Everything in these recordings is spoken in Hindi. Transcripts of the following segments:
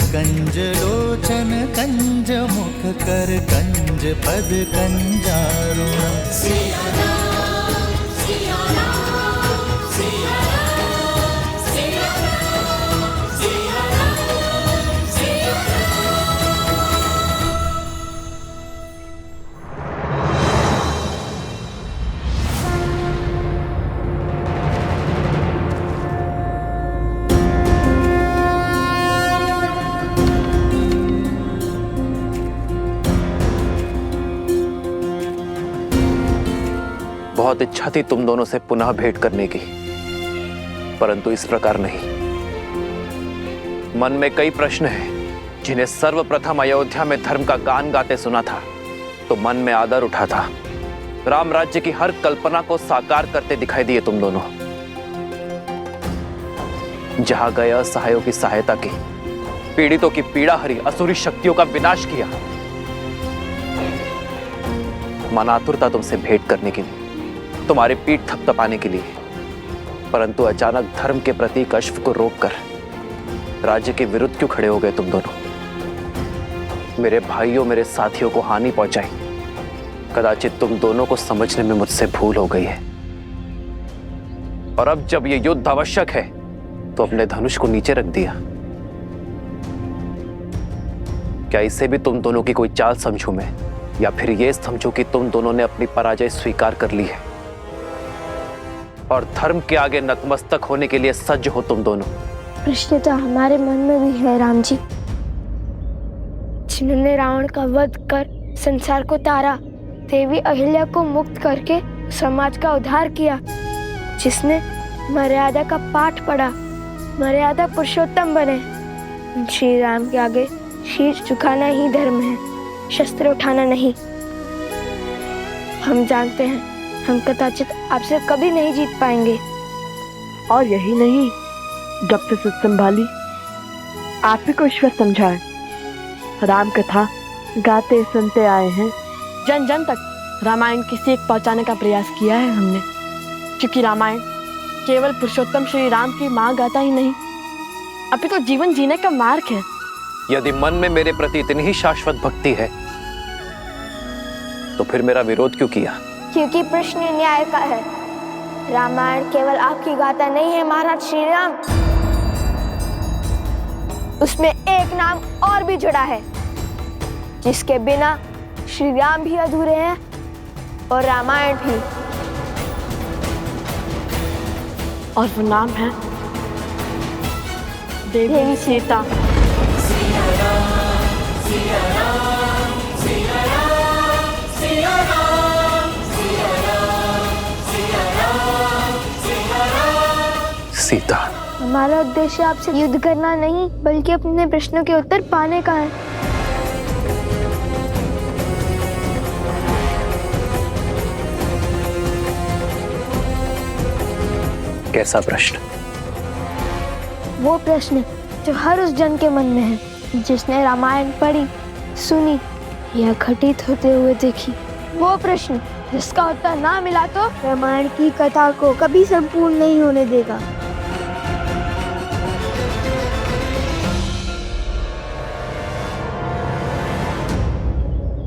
कंज लोचन कंज मुख कर कंज पद कंजारुण। सिया राम सिया राम सिया राम सिया राम सिया राम सिया बहुत इच्छा थी तुम दोनों से पुनः भेंट करने की, परंतु इस प्रकार नहीं। मन में कई प्रश्न हैं जिन्हें सर्वप्रथम अयोध्या में धर्म का गान गाते सुना था तो मन में आदर उठा था। राम राज्य की हर कल्पना को साकार करते दिखाई दिए तुम दोनों। जहां गए असहायों की सहायता की, पीड़ितों की पीड़ा हरी, असुरी शक्तियों का विनाश किया। मन आतुरता तुमसे भेंट करने के लिए, तुम्हारे पीठ थपथपाने के लिए, परंतु अचानक धर्म के प्रतीक अश्व को रोककर राज्य के विरुद्ध क्यों खड़े हो गए तुम दोनों? मेरे भाइयों, मेरे साथियों को हानि पहुंचाई, कदाचित तुम दोनों को समझने में मुझसे भूल हो गई है। और अब जब यह युद्ध आवश्यक है तो अपने धनुष को नीचे रख दिया। क्या इसे भी तुम दोनों की कोई चाल समझूं मैं, या फिर यह समझूं कि तुम दोनों ने अपनी पराजय स्वीकार कर ली है और धर्म के आगे नतमस्तक होने के लिए सज्ज हो तुम दोनों? प्रश्न तो हमारे मन में भी है राम जी। जिन्होंने रावण का वध कर संसार को तारा, देवी अहिल्या को मुक्त करके समाज का उद्धार किया, जिसने मर्यादा का पाठ पढ़ा, मर्यादा पुरुषोत्तम बने, श्री राम के आगे शीश झुकाना ही धर्म है, शस्त्र उठाना नहीं। हम जानते हैं हम कदाचित आपसे कभी नहीं जीत पाएंगे। और यही नहीं, जब से सुध संभाली आप ही को ईश्वर समझाए, राम कथा गाते सुनते आए हैं। जन जन तक रामायण की सीख पहुंचाने का प्रयास किया है हमने, क्योंकि रामायण केवल पुरुषोत्तम श्री राम की माँ गाथा ही नहीं, अपितु तो जीवन जीने का मार्ग है। यदि मन में मेरे प्रति इतनी ही शाश्वत भक्ति है तो फिर मेरा विरोध क्यों किया? क्योंकि प्रश्न न्याय का है। रामायण केवल आपकी गाथा नहीं है महाराज श्री राम, उसमें एक नाम और भी जुड़ा है, जिसके बिना श्री राम भी अधूरे हैं और रामायण भी। और वो नाम है देवी सीता। सिया राम सिया राम सिया राम सिया राम सिया राम सिया राम सिया राम। सीता, हमारा उद्देश्य आपसे युद्ध करना नहीं, बल्कि अपने प्रश्नों के उत्तर पाने का है। कैसा प्रश्न? वो प्रश्न जो हर उस जन के मन में है जिसने रामायण पढ़ी, सुनी या घटित होते हुए देखी। वो प्रश्न जिसका उत्तर ना मिला तो रामायण की कथा को कभी संपूर्ण नहीं होने देगा।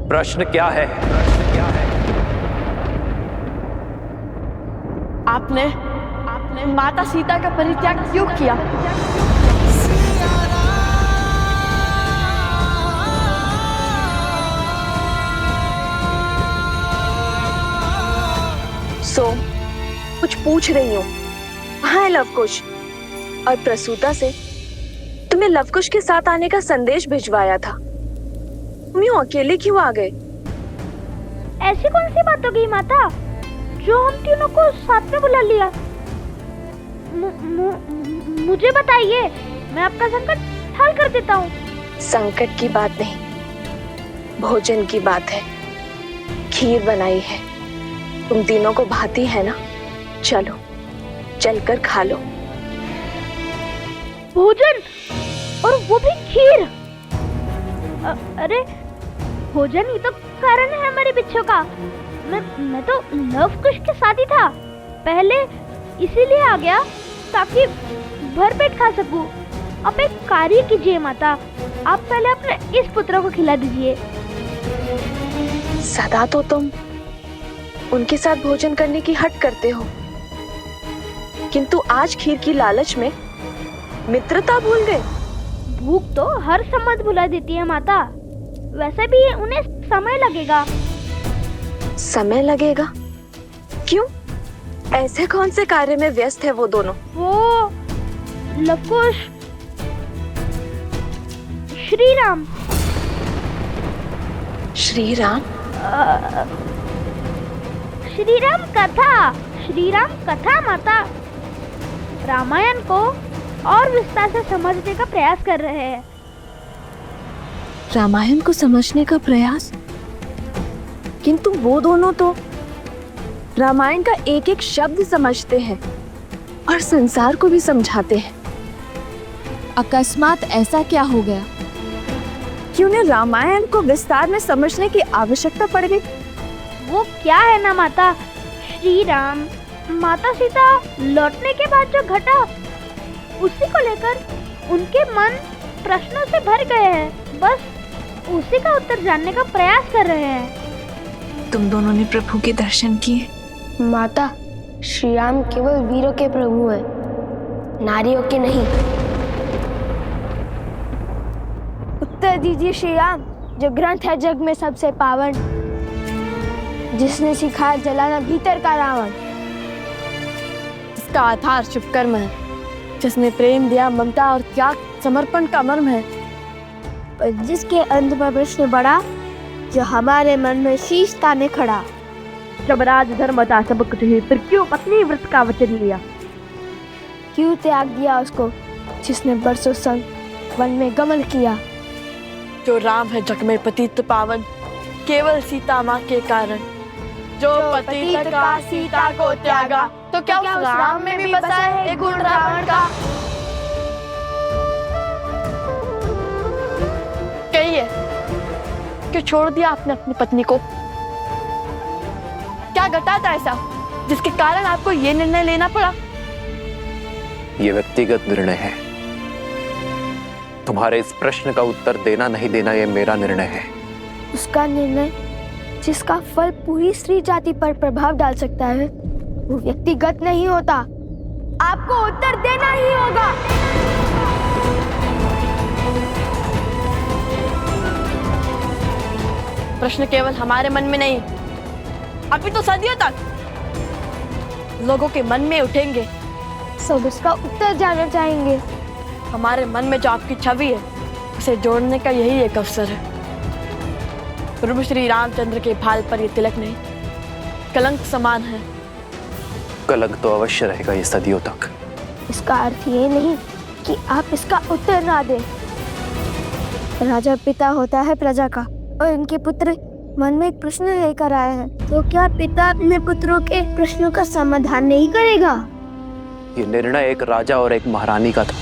प्रश्न क्या है? आपने माता सीता का परित्याग क्यों किया? सो कुछ पूछ रही हूँ, कहाँ है लवकुश? और प्रसूता से तुम्हें लवकुश के साथ आने का संदेश भिजवाया था, तुम यूं अकेले क्यों आ गए? ऐसी कौन सी बात हो गई माता जो हम तीनों को साथ में बुला लिया? मुझे बताइए, मैं आपका संकट हल कर देता हूँ। संकट की बात नहीं, भोजन की बात है। खीर बनाई है, तुम तीनों को भाती है ना? चलो चलकर खा लो। भोजन, और वो भी खीर? अरे भोजन ही तो कारण है हमारे पीछे का। मैं तो लवकुश के साथ ही था, पहले इसीलिए आ गया ताकि भर पेट खा सकूं। आप एक कार्य कीजिए माता, आप पहले अपने इस पुत्र को खिला दीजिए। सदा तो तुम उनके साथ भोजन करने की हट करते हो, किंतु आज खीर की लालच में मित्रता भूल गए। भूख तो हर संबंध भुला देती है माता, वैसे भी उन्हें समय लगेगा। समय लगेगा? क्यों? ऐसे कौन से कार्य में व्यस्त है वो दोनों? वो लवकुश, श्री राम। श्री राम? श्री राम कथा, श्री राम कथा माता। रामायण को और विस्तार से समझने का प्रयास कर रहे हैं। रामायण को समझने का प्रयास? किंतु वो दोनों तो रामायण का एक एक शब्द समझते हैं और संसार को भी समझाते हैं। अकस्मात ऐसा क्या हो गया कि उन्हें रामायण को विस्तार में समझने की आवश्यकता पड़ गई? वो क्या है ना माता, श्री राम माता सीता लौटने के बाद जो घटा, उसी को लेकर उनके मन प्रश्नों से भर गए हैं। बस उसी का उत्तर जानने का प्रयास कर रहे हैं। तुम दोनों ने प्रभु के दर्शन किए? माता, श्री राम केवल वीरों के प्रभु हैं, नारियों के नहीं। उत्तर दीजिए श्री राम, जो ग्रंथ है जग में सबसे पावन, जिसने सिखाया जलाना भीतर का रावण। इसका आधार शुभ कर्म है, जिसने प्रेम दिया, ममता और त्याग समर्पण का मर्म है। पर जिसके अंत में प्रश्न बढ़ा, जो हमारे मन में शीश ताने खड़ा। जब राज धर्म था सब कुछ ही, फिर क्यों पत्नी व्रत का वचन लिया? क्यों त्याग दिया उसको, जिसने बरसों संग वन में गमन किया। जो राम है जग में पतित पावन, केवल सीता माँ के कारण। जो पतित का सीता को त्यागा, तो क्या उस राम में भी बसा है गुण रावण का? कहिए, क्यों छोड़ दिया आपने अपनी पत्नी को? क्या घटा था ऐसा जिसके कारण आपको ये निर्णय लेना पड़ा? ये व्यक्तिगत निर्णय है। तुम्हारे इस प्रश्न का उत्तर देना नहीं देना ये मेरा निर्णय है। उसका निर्णय जिसका फल पूरी स्त्री जाति पर प्रभाव डाल सकता है, वो व्यक्तिगत नहीं होता। आपको उत्तर देना ही होगा। प्रश्न केवल हमारे मन में नहीं, अभी तो सदियों तक लोगों के मन में उठेंगे। सब इसका उत्तर जानना चाहेंगे। हमारे मन में जो आपकी छवि है, उसे जोड़ने का यही एक अवसर है। प्रभु श्री रामचंद्र के भाल पर ये तिलक नहीं, कलंक समान है। कलंक तो अवश्य रहेगा ये सदियों तक। इसका अर्थ ये नहीं कि आप इसका उत्तर ना दें। राजा पिता होता है प्रजा का, और इनके पुत्र मन में एक प्रश्न लेकर आए हैं, तो क्या पिता अपने पुत्रों के प्रश्नों का समाधान नहीं करेगा? ये निर्णय एक राजा और एक महारानी का था।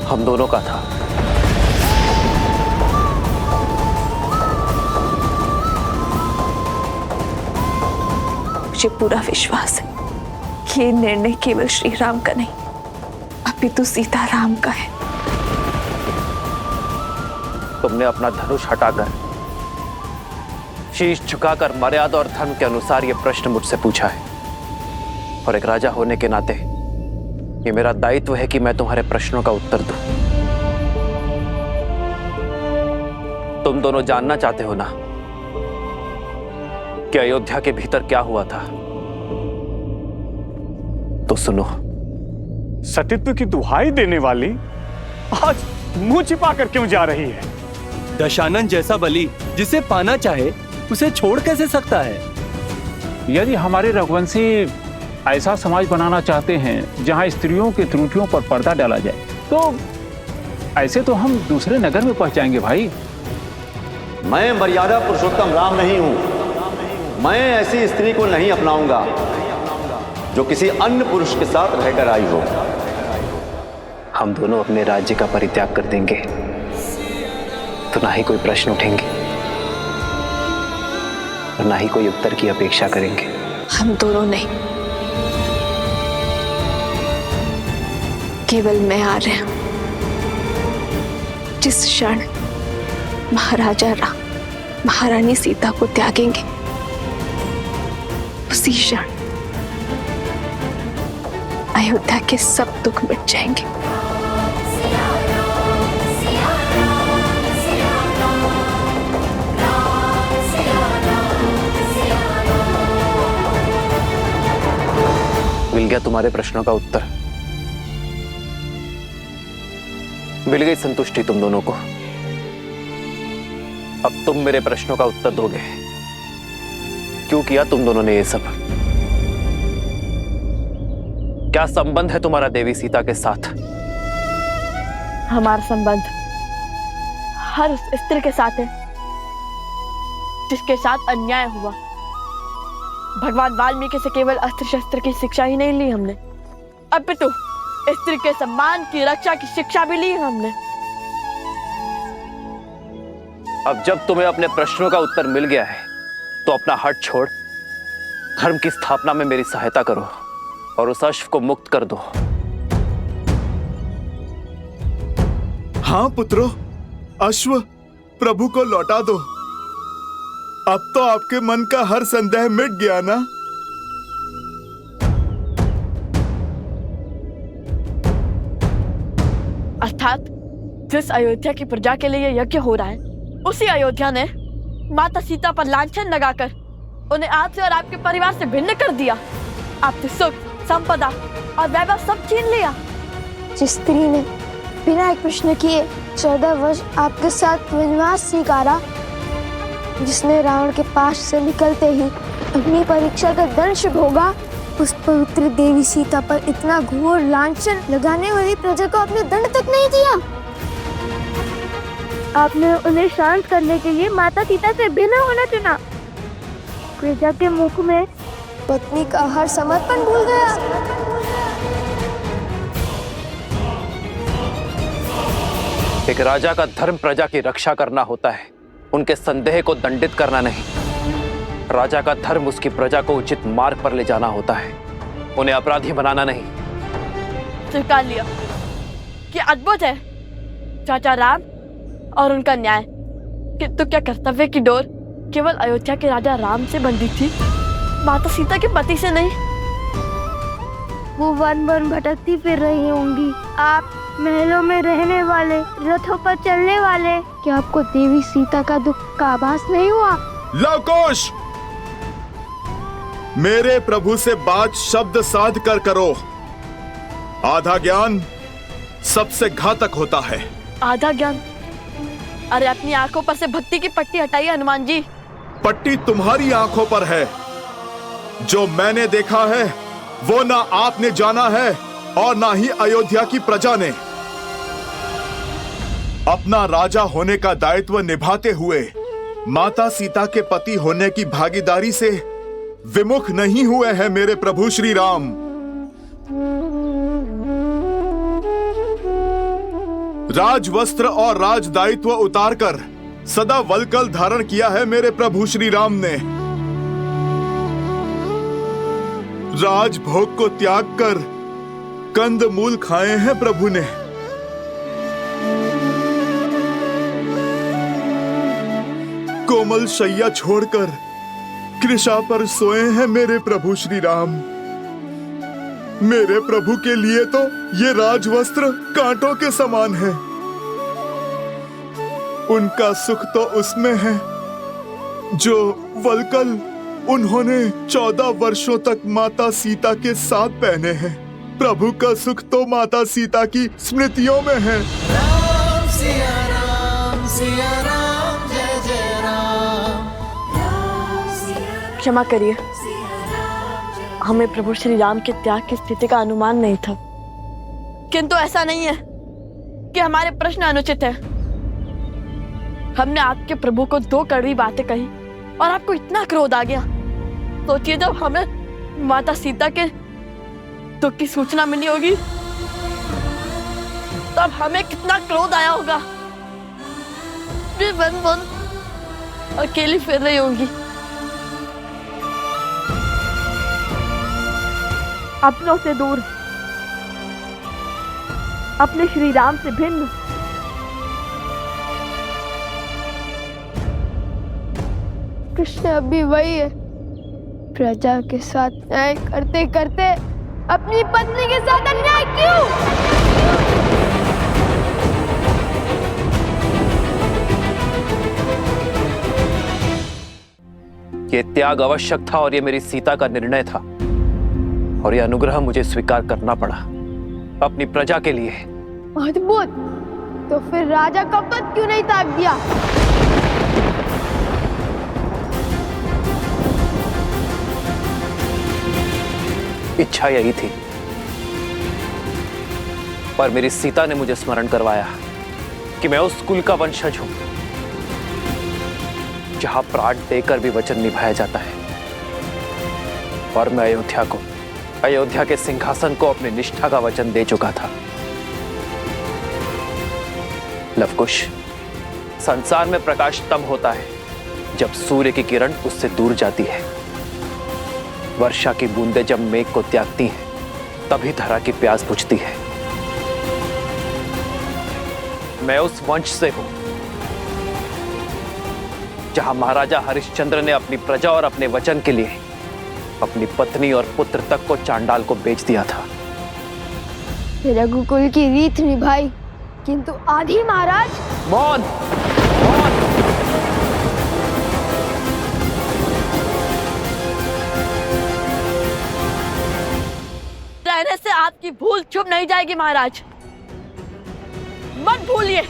हम दोनों का था। मुझे पूरा विश्वास है कि ये निर्णय केवल श्री राम का नहीं, अपितु सीता राम का है। तुमने अपना धनुष हटाकर, शीश झुकाकर मर्यादा और धर्म के अनुसार यह प्रश्न मुझसे पूछा है, और एक राजा होने के नाते ये मेरा दायित्व है कि मैं तुम्हारे प्रश्नों का उत्तर दूं। तुम दोनों जानना चाहते हो ना कि अयोध्या के भीतर क्या हुआ था? तो सुनो। सतीत्व की दुहाई देने वाली आज मुंह छिपा कर क्यों जा रही है? दशानन जैसा बलि जिसे पाना चाहे उसे छोड़ कैसे सकता है? यदि हमारे रघुवंशी ऐसा समाज बनाना चाहते हैं जहां स्त्रियों की त्रुटियों पर पर्दा डाला जाए, तो ऐसे तो हम दूसरे नगर में पहुंच जाएंगे भाई। मैं मर्यादा पुरुषोत्तम राम नहीं हूं। मैं ऐसी स्त्री को नहीं अपनाऊंगा जो किसी अन्य पुरुष के साथ रहकर आई हो। हम दोनों अपने राज्य का परित्याग कर देंगे तो ना ही कोई प्रश्न उठेंगे और ना ही कोई उत्तर की अपेक्षा करेंगे। हम दोनों नहीं, केवल मैं आ रहा हूं। जिस क्षण महाराजा राम महारानी सीता को त्यागेंगे, उसी क्षण अयोध्या के सब दुख मिट जाएंगे। मिल गया तुम्हारे प्रश्नों का उत्तर। मिल गई संतुष्टि तुम दोनों को। अब तुम मेरे प्रश्नों का उत्तर दोगे। क्यों किया तुम दोनों ने ये सब? क्या संबंध है तुम्हारा देवी सीता के साथ? हमारा संबंध हर उस स्त्री के साथ है जिसके साथ अन्याय हुआ। भगवान वाल्मीकि से केवल अस्त्र शस्त्र की शिक्षा ही नहीं ली हमने, अपितु स्त्री के सम्मान की रक्षा की शिक्षा भी ली हमने। अब जब तुम्हें अपने प्रश्नों का उत्तर मिल गया है तो अपना हट छोड़ धर्म की स्थापना में मेरी सहायता करो और उस अश्व को मुक्त कर दो। हाँ पुत्रों, अश्व प्रभु को लौटा दो। अब तो आपके मन का हर संदेह मिट गया ना? अर्थात जिस अयोध्या की प्रजा के लिए यज्ञ हो रहा है, उसी अयोध्या ने माता सीता पर लांछन लगाकर उन्हें आपसे और आपके परिवार से भिन्न कर दिया। आपसे सुख, संपदा और वैभव सब छीन लिया। जिस स्त्री ने बिना एक प्रश्न किए 14 वर्ष आपके साथ वनवास स्वीकारा, जिसने रावण के पास से निकलते ही अग्नि परीक्षा का दंश भोगा, उस पवित्र देवी सीता पर इतना घोर लांछन लगाने वाली प्रजा को आपने दंड तक नहीं दिया। आपने उन्हें शांत करने के लिए माता सीता से भिन्न होना चुना। प्रजा के मुख में पत्नी का हर समर्पण भूल गया। एक राजा का धर्म प्रजा की रक्षा करना होता है, उनके संदेह को दंडित करना नहीं। राजा का धर्म उसकी प्रजा को उचित मार्ग पर ले जाना होता है, उन्हें अपराधी बनाना नहीं। स्वीकार लिया कि अद्भुत है चाचा राम और उनका न्याय, किंतु क्या कर्तव्य की डोर केवल अयोध्या के राजा राम से बंधी थी, माता सीता के पति से नहीं? वो वन वन भटकती फिर रही होंगी, आप महलों में रहने वाले, रथों पर चलने वाले। क्या आपको देवी सीता का दुख का आभास नहीं हुआ? लवकुश, मेरे प्रभु से बात शब्द साध कर करो। आधा ज्ञान सबसे घातक होता है। आधा ज्ञान? अरे अपनी आंखों पर से भक्ति की पट्टी हटाइए हनुमान जी। पट्टी तुम्हारी आंखों पर है। जो मैंने देखा है वो ना आपने जाना है और ना ही अयोध्या की प्रजा ने। अपना राजा होने का दायित्व निभाते हुए माता सीता के पति होने की भागीदारी से विमुख नहीं हुए हैं मेरे प्रभु श्री राम। राजवस्त्र और राज दायित्व उतारकर सदा वलकल धारण किया है मेरे प्रभु श्री राम ने। राजभोग को त्याग कर कंद मूल खाए हैं प्रभु ने। कोमल शैया छोड़कर कृषा पर सोए हैं मेरे प्रभु श्री राम। मेरे प्रभु के लिए तो ये राजवस्त्र कांटों के समान है। उनका सुख तो उसमें है जो वलकल उन्होंने 14 वर्षों तक माता सीता के साथ पहने हैं। प्रभु का सुख तो माता सीता की स्मृतियों में है। राम सिया राम, सिया राम, जय जय राम। क्षमा करिए, हमें प्रभु श्री राम के त्याग की स्थिति का अनुमान नहीं था। किंतु ऐसा नहीं है कि हमारे प्रश्न अनुचित है। हमने आपके प्रभु को 2 कड़वी बातें कही और आपको इतना क्रोध आ गया। सोचिए जब हमें माता सीता के दुख की सूचना मिली होगी तब हमें कितना क्रोध आया होगा। वे वन वन अकेली फिर रही होंगी, अपनों से दूर, अपने श्री राम से भिन्न। कृष्ण अभी वही है, प्रजा के साथ न्याय करते करते अपनी पत्नी के साथ अन्याय क्यों? ये त्याग आवश्यक था और ये मेरी सीता का निर्णय था, और ये अनुग्रह मुझे स्वीकार करना पड़ा अपनी प्रजा के लिए। अद्भुत। तो फिर राजा का पद क्यों नहीं त्याग दिया? इच्छा यही थी, पर मेरी सीता ने मुझे स्मरण करवाया कि मैं उस कुल का वंशज हूं जहां प्राण देकर भी वचन निभाया जाता है, और मैं अयोध्या के सिंहासन को अपनी निष्ठा का वचन दे चुका था। लवकुश, संसार में प्रकाश तब होता है जब सूर्य की किरण उससे दूर जाती है। वर्षा की बूंदें जब मेघ को त्यागती हैं, तभी धरा की प्यास बुझती है। मैं उस वंश से हूं जहां महाराजा हरिश्चंद्र ने अपनी प्रजा और अपने वचन के लिए अपनी पत्नी और पुत्र तक को चांडाल को बेच दिया था। रघुकुल की रीत निभाई, किंतु आधी महाराज। मौन, मौन। रहने से आपकी भूल छुप नहीं जाएगी महाराज। मत भूलिए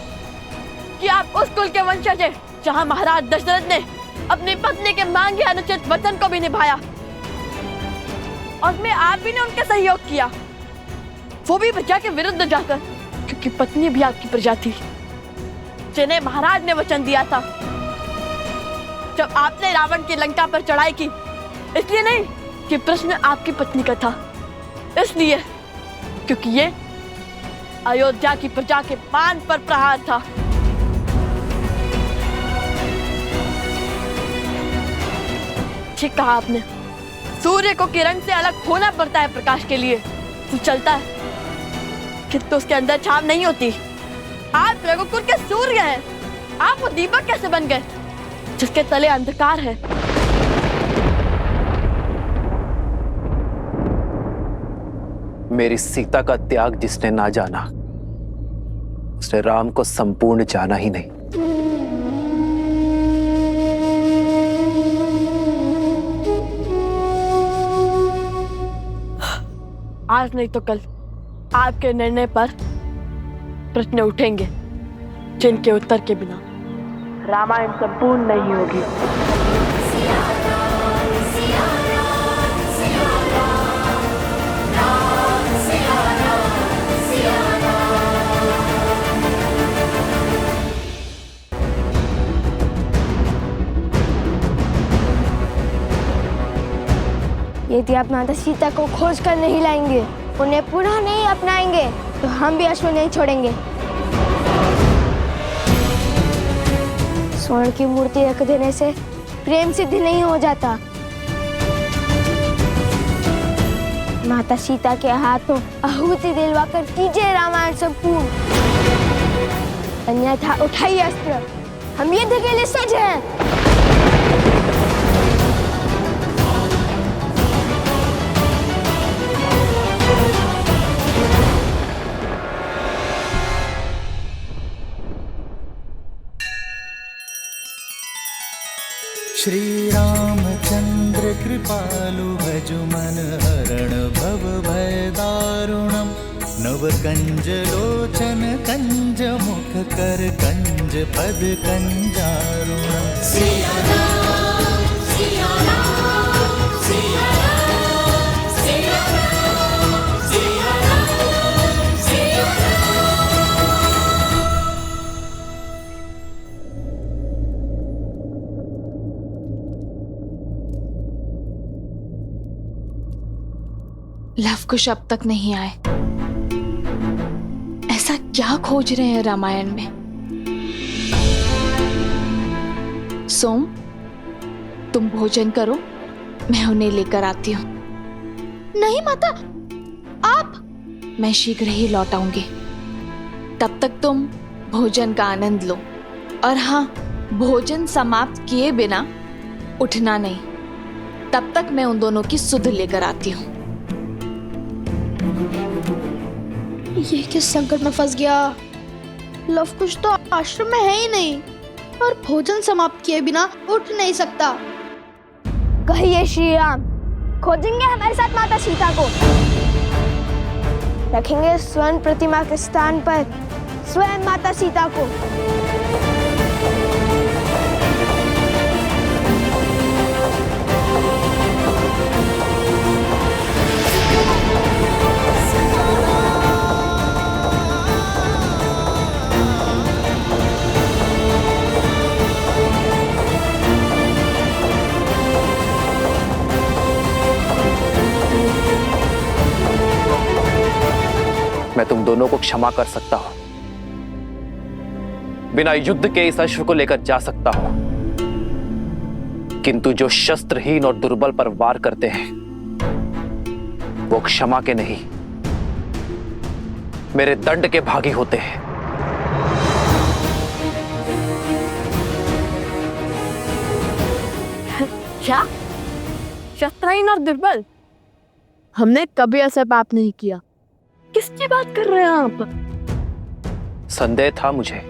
कि आप उस कुल के वंशज हैं जहां महाराज दशरथ ने अपनी पत्नी के मांगे अनुचित वचन को भी निभाया, और में आप भी ने उनका सहयोग किया, वो भी प्रजा के विरुद्ध जाकर, क्योंकि पत्नी भी आपकी प्रजा थी जिन्हें महाराज ने वचन दिया था। जब आपने रावण की लंका पर चढ़ाई की, इसलिए नहीं कि प्रश्न आपकी पत्नी का था, इसलिए क्योंकि ये अयोध्या की प्रजा के मान पर प्रहार था। ठीक कहा आपने, सूर्य को किरण से अलग होना पड़ता है प्रकाश के लिए, तो चलता है किंतु उसके अंदर छाव नहीं होती। आप रघुकुल के सूर्य हैं, आप वो दीपक कैसे बन गए जिसके तले अंधकार है? मेरी सीता का त्याग जिसने ना जाना, उसने राम को संपूर्ण जाना ही नहीं। आज नहीं तो कल आपके निर्णय पर प्रश्न उठेंगे जिनके उत्तर के बिना रामायण संपूर्ण नहीं होगी। यदि आप माता सीता को खोज कर नहीं लाएंगे, उन्हें पुनः नहीं अपनाएंगे, तो हम भी अश्व नहीं छोड़ेंगे। स्वर्ण की मूर्ति रख देने से प्रेम सिद्ध नहीं हो जाता। माता सीता के हाथों आहुति दिलवाकर कीजिए रामायण संपूर्ण, अन्यथा उठाइए अस्त्र, हम युद्ध के लिए सज्ज हैं। श्री रामचंद्र कृपालु भजु मन हरण भव भय दारुणम, नव कंज लोचन कंज मुख कर कंज पद कंजारुणम। सिया राम, सिया राम, सिया राम, सिया राम, सिया राम, सिया राम। लवकुश अब तक नहीं आए। ऐसा क्या खोज रहे हैं रामायण में? सोम, तुम भोजन करो, मैं उन्हें लेकर आती हूँ। नहीं माता, आप। मैं शीघ्र ही लौट आऊंगी। तब तक तुम भोजन का आनंद लो। और हाँ, भोजन समाप्त किए बिना उठना नहीं। तब तक मैं उन दोनों की सुध लेकर आती हूँ। ये किस संकट में फंस गया? लवकुश तो आश्रम में है ही नहीं और भोजन समाप्त किए बिना उठ नहीं सकता। कहिए श्री राम, खोजेंगे हमारे साथ माता सीता को, रखेंगे स्वर्ण प्रतिमा के स्थान पर स्वयं माता सीता को। मैं तुम दोनों को क्षमा कर सकता हूं, बिना युद्ध के इस अश्व को लेकर जा सकता हूं, किंतु जो शस्त्रहीन और दुर्बल पर वार करते हैं वो क्षमा के नहीं, मेरे दंड के भागी होते हैं। क्या? शस्त्रहीन और दुर्बल? हमने कभी ऐसा पाप नहीं किया। किसकी बात कर रहे हैं आप? संदेह था मुझे,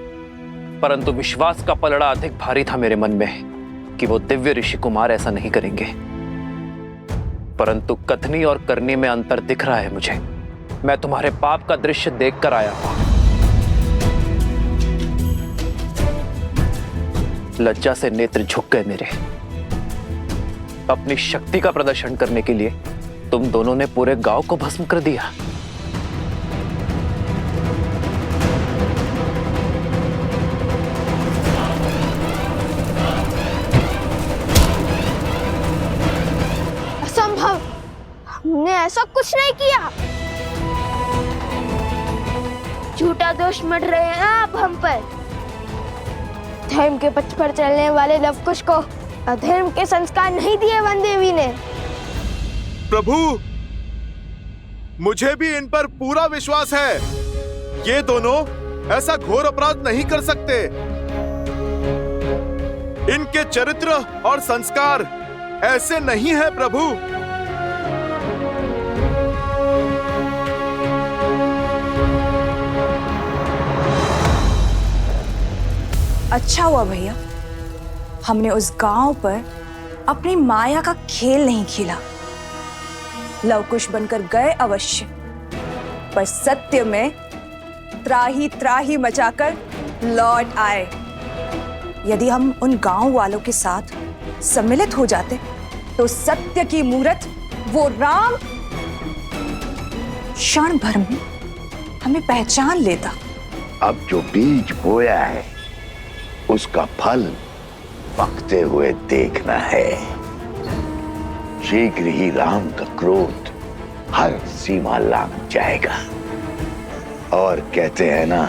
परंतु विश्वास का पलड़ा अधिक भारी था मेरे मन में कि वो दिव्य ऋषि कुमार ऐसा नहीं करेंगे। परंतु कथनी और करनी में अंतर दिख रहा है मुझे। मैं तुम्हारे पाप का दृश्य देखकर आया हूं। लज्जा से नेत्र झुक गए मेरे। अपनी शक्ति का प्रदर्शन करने के लिए तुम दोनों ने पूरे गांव को भस्म कर दिया। असंभव, हमने ऐसा कुछ नहीं किया। झूठा दोष मढ़ रहे हैं आप हम पर। धर्म के पथ पर चलने वाले लवकुश को अधर्म के संस्कार नहीं दिए वन देवी ने। प्रभु, मुझे भी इन पर पूरा विश्वास है। ये दोनों ऐसा घोर अपराध नहीं कर सकते। इनके चरित्र और संस्कार ऐसे नहीं है प्रभु। अच्छा हुआ भैया, हमने उस गांव पर अपनी माया का खेल नहीं खेला। लवकुश बनकर गए अवश्य, पर सत्य में त्राही त्राही मचाकर लौट आए। यदि हम उन गांव वालों के साथ सम्मिलित हो जाते तो सत्य की मूरत वो राम क्षण भर में हमें पहचान लेता। अब जो बीज बोया है उसका फल पकते हुए देखना है। शीघ्र ही राम का क्रोध हर सीमा लांघ जाएगा। और कहते हैं ना,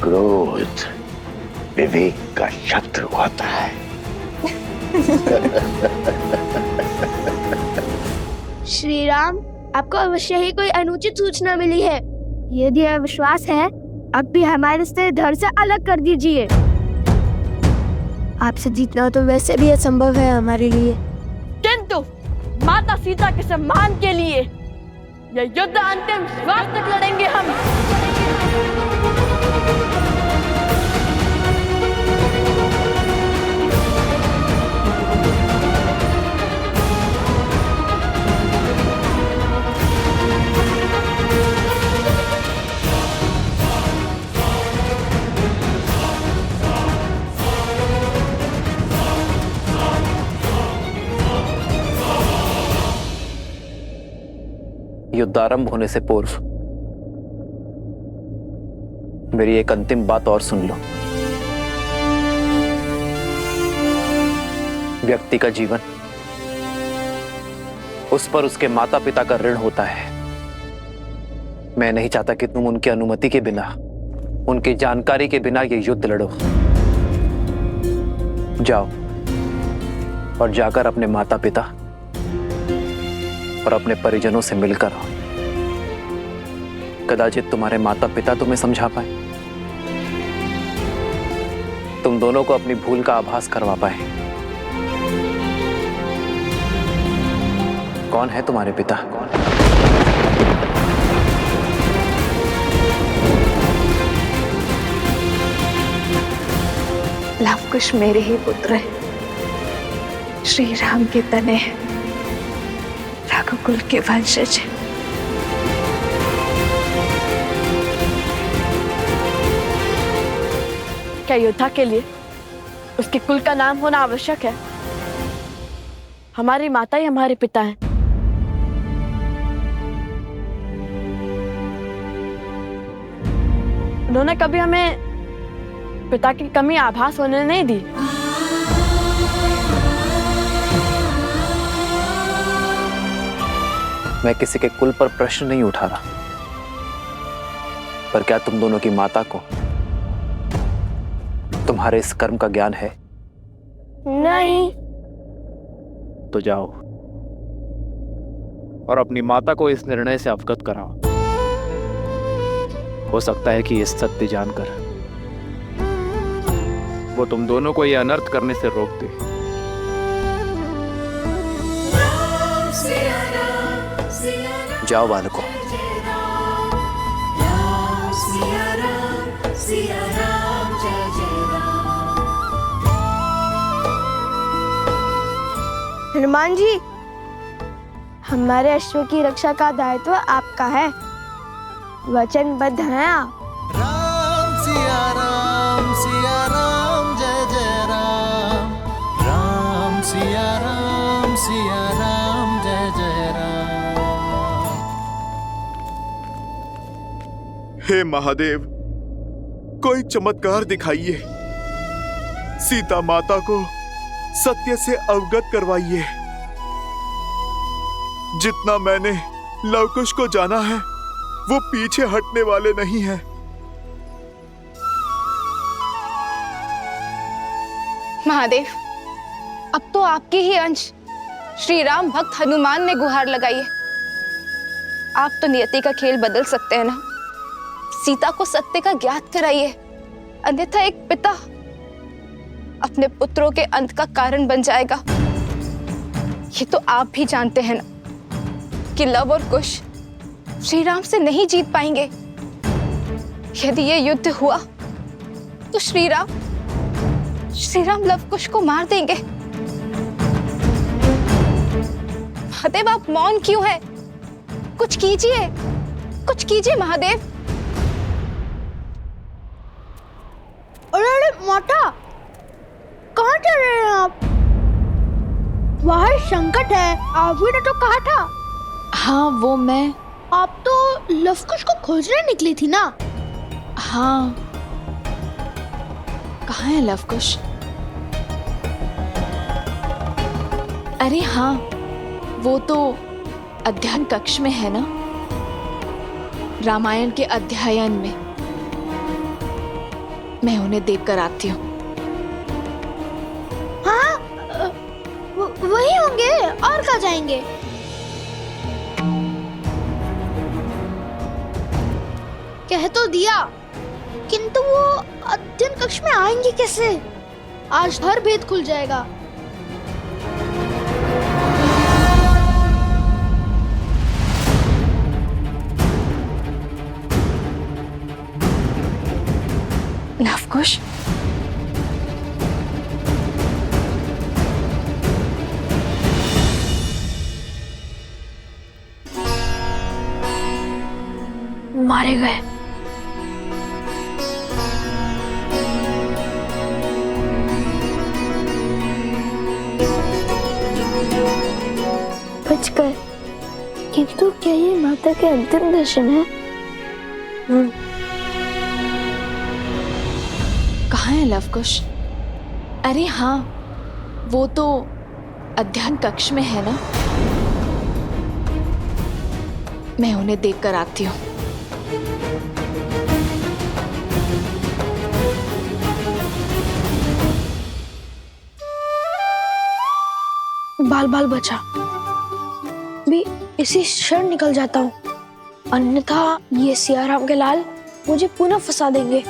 क्रोध विवेक का शत्रु होता है। श्री राम, आपको अवश्य ही कोई अनुचित सूचना मिली है। यदि यह विश्वास है, अब भी हमारे से धड़ से अलग कर दीजिए। आपसे जीतना तो वैसे भी असंभव है हमारे लिए, किंतु माता सीता के सम्मान के लिए यह युद्ध अंतिम श्वास तक लड़ेंगे हम। युद्ध आरंभ होने से पूर्व मेरी एक अंतिम बात और सुन लो। व्यक्ति का जीवन उस पर उसके माता पिता का ऋण होता है। मैं नहीं चाहता कि तुम उनकी अनुमति के बिना, उनकी जानकारी के बिना ये युद्ध लड़ो। जाओ और जाकर अपने माता पिता और अपने परिजनों से मिलकर आओ। कदाचित तुम्हारे माता पिता तुम्हें समझा पाए, तुम दोनों को अपनी भूल का आभास करवा पाए। कौन है तुम्हारे पिता? लवकुश मेरे ही पुत्र है, श्री राम के तने हैं, रघुकुल के वंशज हैं। क्या योद्धा के लिए उसके कुल का नाम होना आवश्यक है? हमारी माता ही हमारे पिता हैं। उन्होंने कभी हमें पिता की कमी आभास होने नहीं दी। मैं किसी के कुल पर प्रश्न नहीं उठा रहा, पर क्या तुम दोनों की माता को तुम्हारे इस कर्म का ज्ञान है? नहीं। तो जाओ और अपनी माता को इस निर्णय से अवगत कराओ। हो सकता है कि ये सत्य जानकर वो तुम दोनों को ये अनर्थ करने से रोक दे। जाओ बालकों। हनुमान जी, हमारे अश्व की रक्षा का दायित्व आपका है, वचनबद्ध हैं आप। राम सिया राम जय जय राम। राम सिया राम जय जय राम। हे महादेव, कोई चमत्कार दिखाइए, सीता माता को सत्य से अवगत करवाइए। जितना मैंने लवकुश को जाना है, वो पीछे हटने वाले नहीं हैं। महादेव, अब तो आपके ही अंश श्री राम भक्त हनुमान ने गुहार लगाई है। आप तो नियति का खेल बदल सकते हैं ना। सीता को सत्य का ज्ञात कराइए, अन्यथा एक पिता अपने पुत्रों के अंत का कारण बन जाएगा। ये तो आप भी जानते हैं ना कि लव और कुश श्री राम से नहीं जीत पाएंगे। यदि ये युद्ध हुआ तो श्री राम लव कुश को मार देंगे। महादेव, आप मौन क्यों हैं? कुछ कीजिए महादेव। अरे मोटा, कहाँ जा रहे हैं आप? वहाँ संकट है, आपने तो कहा था। हाँ, वो मैं। आप तो लवकुश को खोजने निकली थी ना? हाँ। कहाँ है लवकुश? अरे हाँ, वो तो अध्ययन कक्ष में है ना, रामायण के अध्ययन में। मैं उन्हें देख कर आती हूँ। हाँ, वही होंगे, और कहाँ जाएंगे? कह तो दिया, किंतु वो अध्ययन कक्ष में आएंगे कैसे? आज हर भेद खुल जाएगा। लवकुश, मारे गए। बचकर, किंतु क्या ये माता के अंतिम दर्शन है? कहाँ है लवकुश? अरे हाँ, वो तो अध्ययन कक्ष में है ना, मैं उन्हें देख कर आती हूँ। बाल बाल बचा भी इसी क्षण निकल जाता हूँ। अन्यथा ये सियाराम के लाल मुझे पुनः फंसा देंगे।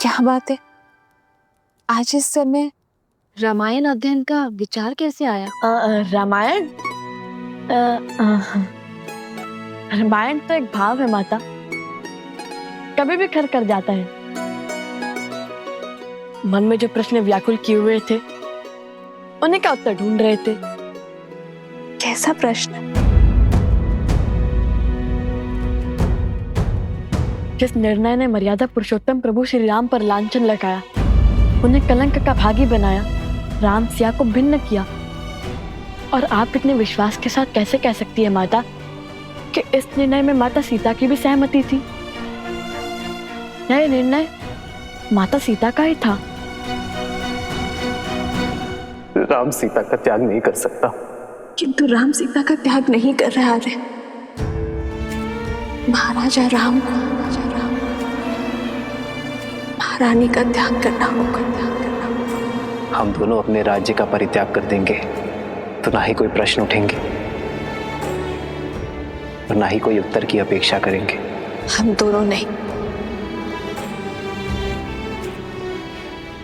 क्या बात है, आज इस समय रामायण अध्ययन का विचार कैसे आया? रामायण रामायण तो एक भाव है माता, कभी भी खर कर जाता है। मन में जो प्रश्न व्याकुल किए हुए थे उन्हीं का उत्तर ढूंढ रहे थे। कैसा प्रश्न? जिस निर्णय ने मर्यादा पुरुषोत्तम प्रभु श्री राम पर लांछन लगाया, उन्हें कलंक का भागी बनाया, राम सिया को भिन्न किया, और आप इतने विश्वास के साथ कैसे कह सकती है माता कि इस निर्णय में माता सीता की भी सहमति थी? यह निर्णय माता सीता का ही था। राम सीता का त्याग नहीं कर सकता। किंतु राम सीता का त्याग नहीं कर रहा है। महाराजा राम महारानी का त्याग करना होगा। हम दोनों अपने राज्य का परित्याग कर देंगे तो ना ही कोई प्रश्न उठेंगे और ना ही कोई उत्तर की अपेक्षा करेंगे। हम दोनों नहीं,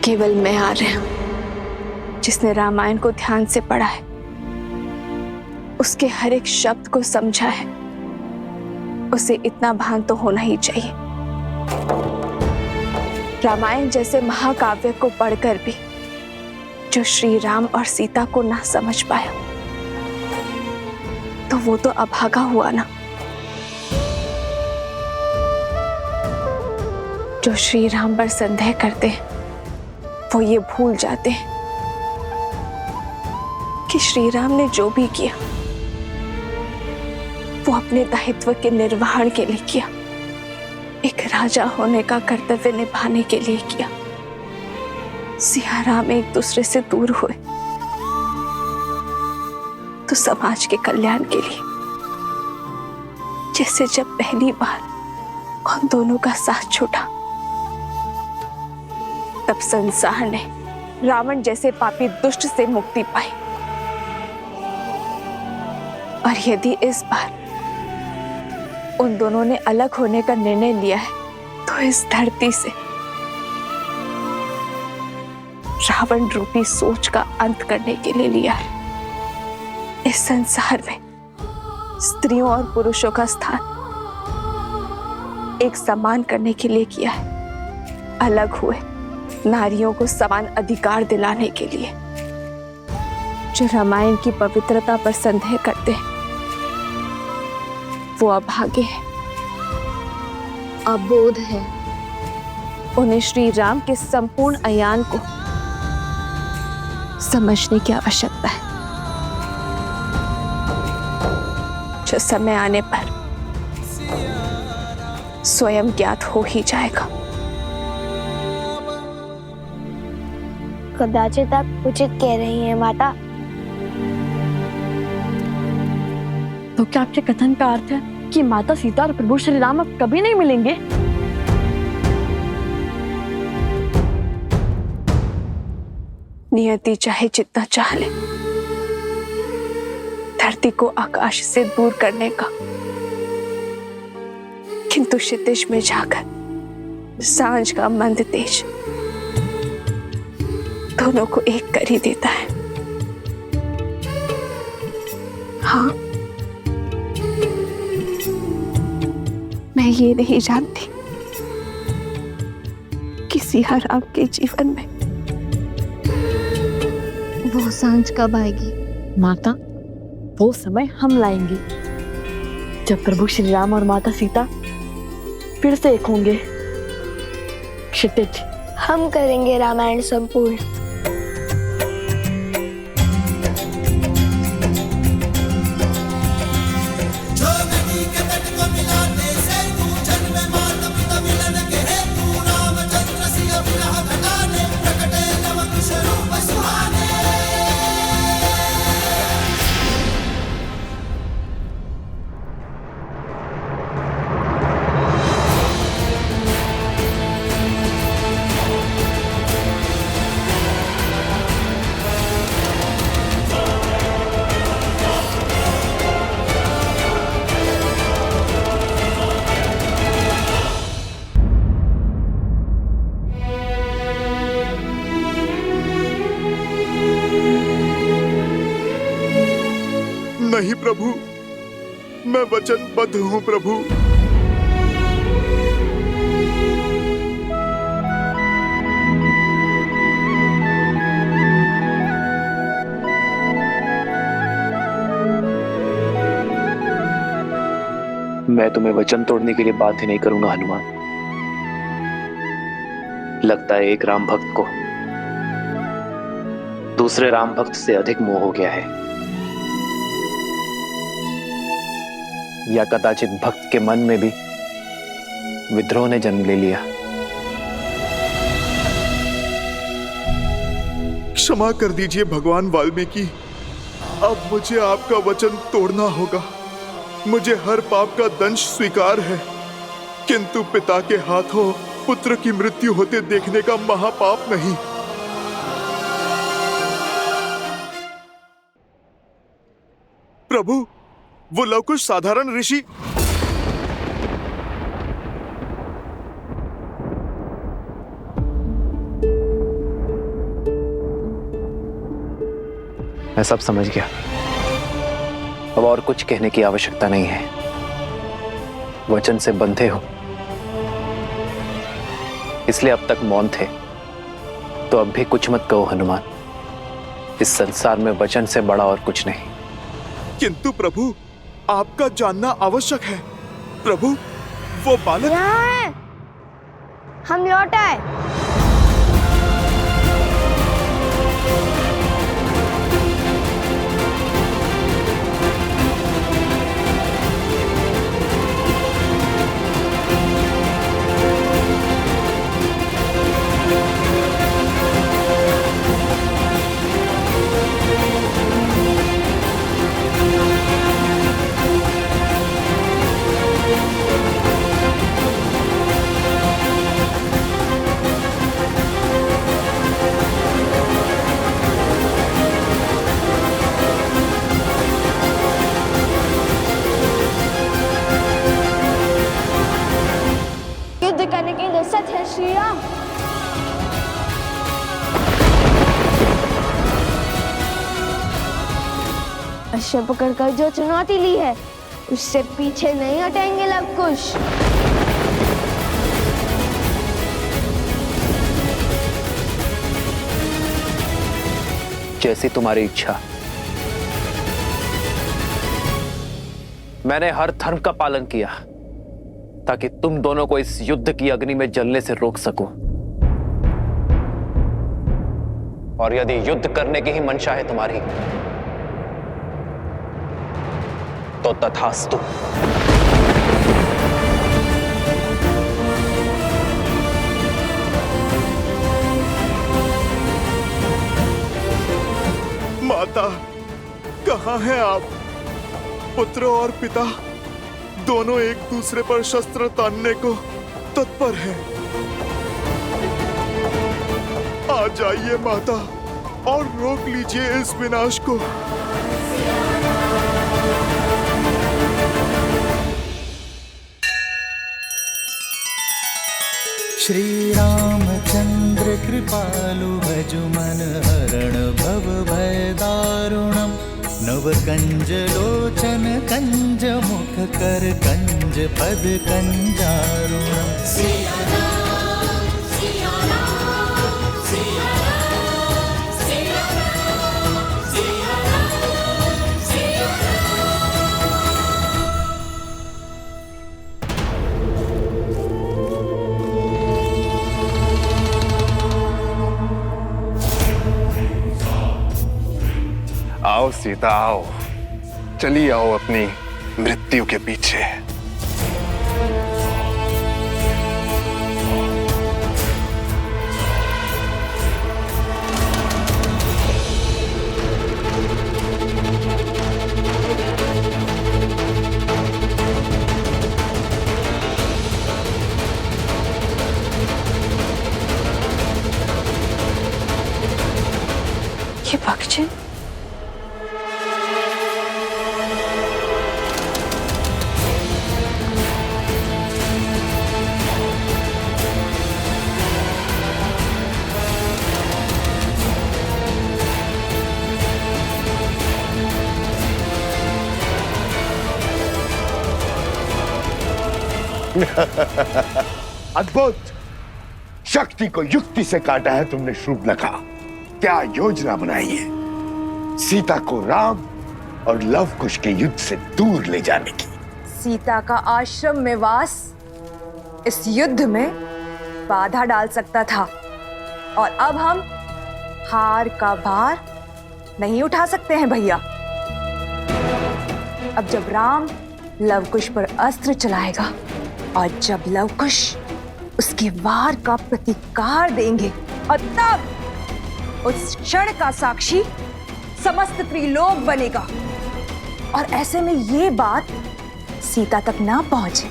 केवल मैं आ रहा हूं। जिसने रामायण को ध्यान से पढ़ा है, उसके हर एक शब्द को समझा है, उसे इतना भान तो होना ही चाहिए। रामायण जैसे महाकाव्य को पढ़कर भी जो श्री राम और सीता को ना समझ पाया, तो वो तो अभागा हुआ ना। जो श्री राम पर संदेह करते हैं, वो ये भूल जाते हैं कि श्री राम ने जो भी किया वो अपने दायित्व के निर्वहन के लिए किया, एक राजा होने का कर्तव्य निभाने के लिए किया। सिया राम एक दूसरे से दूर हुए तो समाज के कल्याण के लिए, जैसे जब पहली बार उन दोनों का साथ छूटा, तब संसार ने रावण जैसे पापी दुष्ट से मुक्ति पाई। और यदि इस बार उन दोनों ने अलग होने का निर्णय लिया है, तो इस धरती से रावण रूपी सोच का अंत करने के लिए लिया है। इस संसार में स्त्रियों और पुरुषों का स्थान एक समान करने के लिए किया है। अलग हुए नारियों को समान अधिकार दिलाने के लिए। जो रामायण की पवित्रता पर संदेह करते हैं, वो अभागे हैं, अबोध है। उन्हें श्री राम के संपूर्ण अयान को समझने की आवश्यकता है, जो समय आने पर स्वयं ज्ञात हो ही जाएगा। कदाचित आप उचित कह रही हैं माता। तो क्या आपके कथन का अर्थ है कि माता सीता और प्रभु श्री राम अब कभी नहीं मिलेंगे? नियति चाहे जितना चाह ले, धरती को आकाश से दूर करने का, किंतु क्षितिज में जाकर सांझ का मंद तेज दोनों को एक कर ही देता है। हाँ, मैं ये नहीं जानती कि सिया राम के जीवन में वो सांझ कब आएगी। माता, वो समय हम लाएंगे जब प्रभु श्री राम और माता सीता फिर से एक होंगे। क्षितिज, हम करेंगे रामायण संपूर्ण। प्रभु, मैं वचनबद्ध हूँ प्रभु। मैं तुम्हें वचन तोड़ने के लिए बाध्य नहीं करूंगा हनुमान। लगता है एक राम भक्त को दूसरे राम भक्त से अधिक मोह हो गया है, या कदाचित भक्त के मन में भी विद्रोह ने जन्म ले लिया। क्षमा कर दीजिए भगवान वाल्मीकि, अब मुझे आपका वचन तोड़ना होगा। मुझे हर पाप का दंश स्वीकार है, किंतु पिता के हाथों पुत्र की मृत्यु होते देखने का महापाप नहीं। प्रभु, वो लवकुश साधारण ऋषि। मैं सब समझ गया, अब और कुछ कहने की आवश्यकता नहीं है। वचन से बंधे हो इसलिए अब तक मौन थे, तो अब भी कुछ मत कहो हनुमान। इस संसार में वचन से बड़ा और कुछ नहीं। किंतु प्रभु, आपका जानना आवश्यक है। प्रभु, वो बालक यहाँ है। हम लौट आए। करने के लिए सच है श्री राम। अश्व पकड़कर जो चुनौती ली है उससे पीछे नहीं हटेंगे लवकुश। जैसी तुम्हारी इच्छा। मैंने हर धर्म का पालन किया ताकि तुम दोनों को इस युद्ध की अग्नि में जलने से रोक सकूं। और यदि युद्ध करने की ही मंशा है तुम्हारी तो तथास्तु। माता, कहाँ हैं आप? पुत्र और पिता दोनों एक दूसरे पर शस्त्र तानने को तत्पर हैं। आ जाइए माता और रोक लीजिए इस विनाश को। श्री रामचंद्र कृपालु भजु मन हरण भव भय दारुणम। नव कंज लोचन कंज मुख कर कंज पद कंजारुणम। सिया राम, सिया राम, सिया राम, सिया राम, सिया राम, सिया आओ सीता आओ, चली आओ अपनी मृत्यु के पीछे। ये भक्षण अद्भुत। शक्ति को युक्ति से काटा है तुमने शूर्पणखा। क्या योजना बनाई है सीता को राम और लव कुश के युद्ध से दूर ले जाने की। सीता का आश्रम में वास इस युद्ध में बाधा डाल सकता था और अब हम हार का भार नहीं उठा सकते हैं भैया। अब जब राम लवकुश पर अस्त्र चलाएगा और जब लवकुश उसके वार का प्रतिकार देंगे और तब उस क्षण का साक्षी समस्त त्रिलोक बनेगा और ऐसे में ये बात सीता तक ना पहुंचे,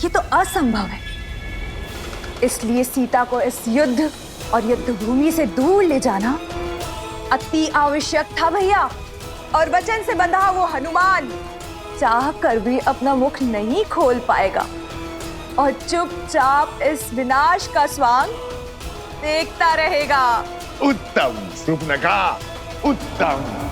ये तो असंभव है। इसलिए सीता को इस युद्ध और युद्ध भूमि से दूर ले जाना अति आवश्यक था भैया। और वचन से बंधा वो हनुमान चाह कर भी अपना मुख नहीं खोल पाएगा और चुपचाप इस विनाश का स्वांग देखता रहेगा। उत्तम शूर्पणखा, उत्तम।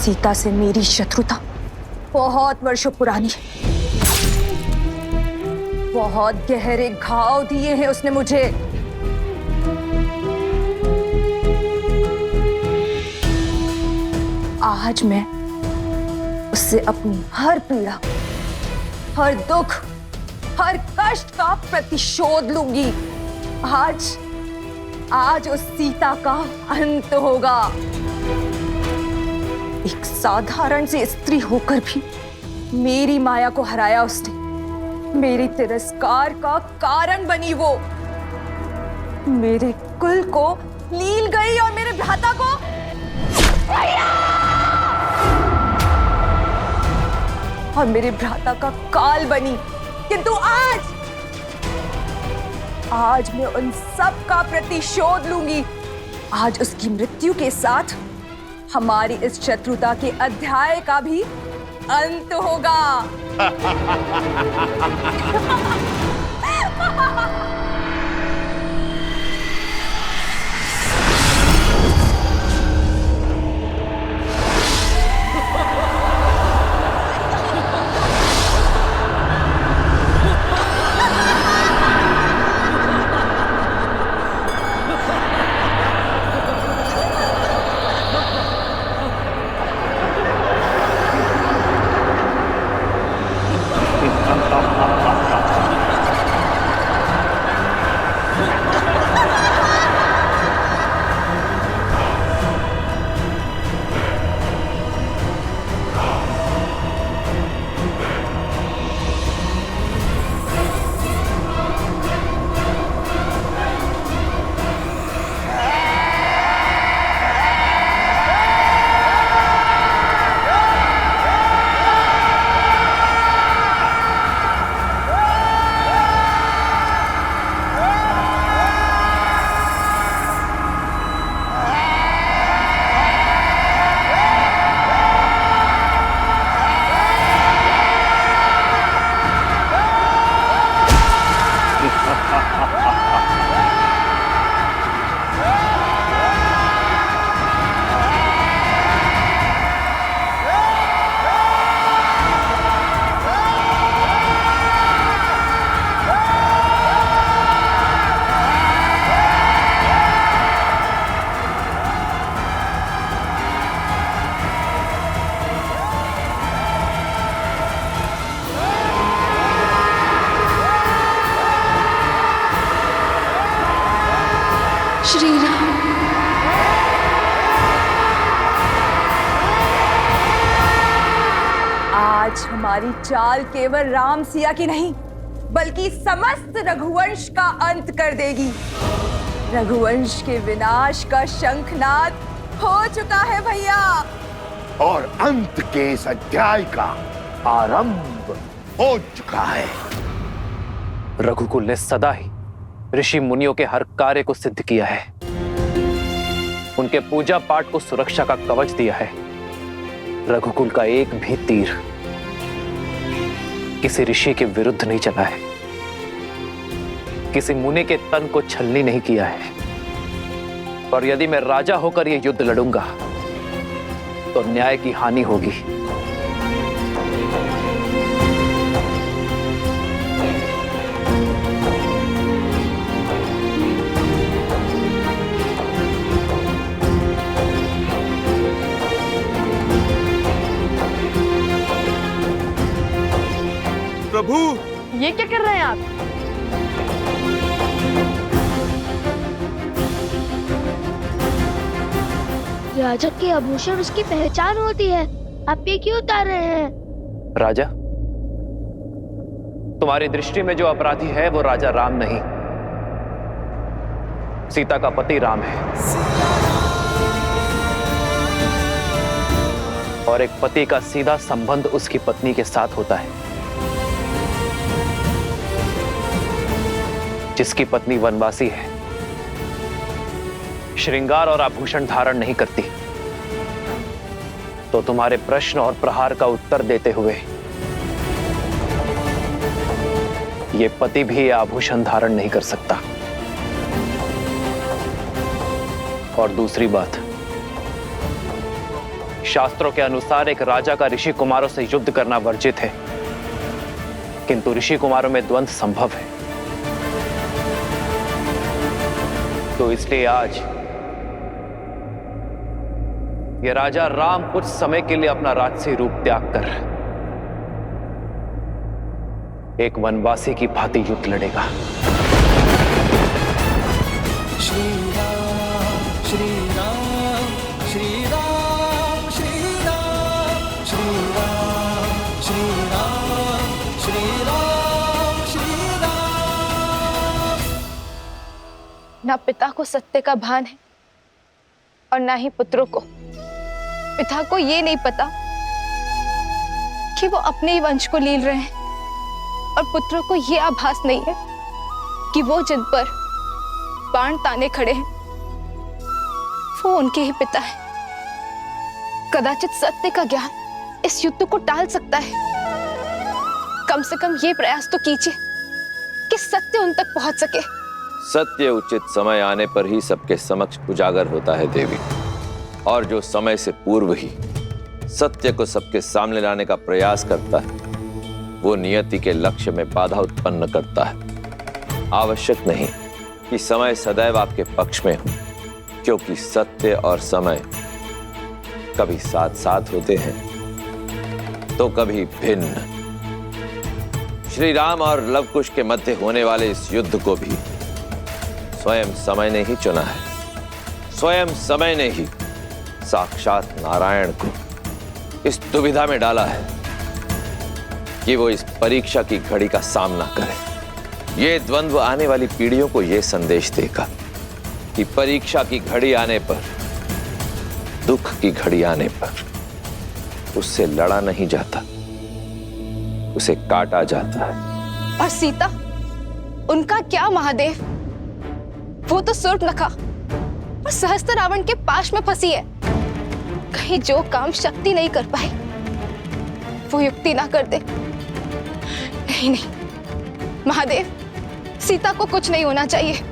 सीता से मेरी शत्रुता बहुत वर्षों पुरानी है। बहुत गहरे घाव दिए हैं उसने मुझे। आज मैं उससे अपनी हर पीड़ा, हर दुख, हर कष्ट का प्रतिशोध लूंगी। आज उस सीता का अंत होगा। एक साधारण सी स्त्री होकर भी मेरी माया को हराया उसने। मेरे तिरस्कार का कारण बनी वो। मेरे कुल को लील गई और मेरे भ्राता को और मेरे भ्राता का काल बनी। किंतु आज मैं उन सब का प्रतिशोध लूंगी। आज उसकी मृत्यु के साथ हमारी इस शत्रुता के अध्याय का भी अंत होगा। श्री राम। आज हमारी चाल केवल राम सिया की नहीं बल्कि समस्त रघुवंश का अंत कर देगी। रघुवंश के विनाश का शंखनाद हो चुका है भैया, और अंत के इस अध्याय का आरंभ हो चुका है। रघुकुल ने सदा ही ऋषि मुनियों के हर कार्य को सिद्ध किया है, उनके पूजा पाठ को सुरक्षा का कवच दिया है। रघुकुल का एक भी तीर किसी ऋषि के विरुद्ध नहीं चला है, किसी मुनि के तन को छलनी नहीं किया है। और यदि मैं राजा होकर यह युद्ध लड़ूंगा तो न्याय की हानि होगी। प्रभु, ये क्या कर रहे हैं आप? राजा के आभूषण उसकी पहचान होती है, आप ये क्यों उतार रहे हैं? राजा, तुम्हारी दृष्टि में जो अपराधी है वो राजा राम नहीं, सीता का पति राम है। और एक पति का सीधा संबंध उसकी पत्नी के साथ होता है। जिसकी पत्नी वनवासी है, श्रृंगार और आभूषण धारण नहीं करती, तो तुम्हारे प्रश्न और प्रहार का उत्तर देते हुए ये पति भी आभूषण धारण नहीं कर सकता। और दूसरी बात, शास्त्रों के अनुसार एक राजा का ऋषि कुमारों से युद्ध करना वर्जित है, किंतु ऋषि कुमारों में द्वंद्व संभव है। तो इसलिए आज ये राजा राम कुछ समय के लिए अपना राजसी रूप त्याग कर एक वनवासी की भांति युद्ध लड़ेगा। श्री राम श्री राम श्री राम श्री राम श्री राम श्री राम श्री राम श्री राम। ना पिता को सत्य का भान है और ना ही पुत्रों को। पिता को ये नहीं पता कि वो अपने ही वंश को लील रहे हैं, और पुत्रों को ये आभास नहीं है कि वो जिन पर बाण ताने खड़े हैं वो उनके ही पिता हैं। कदाचित सत्य का ज्ञान इस युद्ध को टाल सकता है। कम से कम ये प्रयास तो कीजिए कि सत्य उन तक पहुंच सके। सत्य उचित समय आने पर ही सबके समक्ष उजागर होता है देवी, और जो समय से पूर्व ही सत्य को सबके सामने लाने का प्रयास करता है वो नियति के लक्ष्य में बाधा उत्पन्न करता है। आवश्यक नहीं कि समय सदैव आपके पक्ष में हो, क्योंकि सत्य और समय कभी साथ साथ होते हैं तो कभी भिन्न। श्री राम और लवकुश के मध्य होने वाले इस युद्ध को भी स्वयं समय ने ही चुना है। स्वयं समय ने ही साक्षात नारायण को इस दुविधा में डाला है कि वो इस परीक्षा की घड़ी का सामना करे। ये द्वंद्व आने वाली पीढ़ियों को ये संदेश देगा कि परीक्षा की घड़ी आने पर, दुख की घड़ी आने पर उससे लड़ा नहीं जाता, उसे काटा जाता है। और सीता, उनका क्या महादेव? वो तो सूर्पनखा और सहस्त्र रावण के पाश में फंसी है। कहीं जो काम शक्ति नहीं कर पाई वो युक्ति ना कर दे। नहीं नहीं महादेव, सीता को कुछ नहीं होना चाहिए।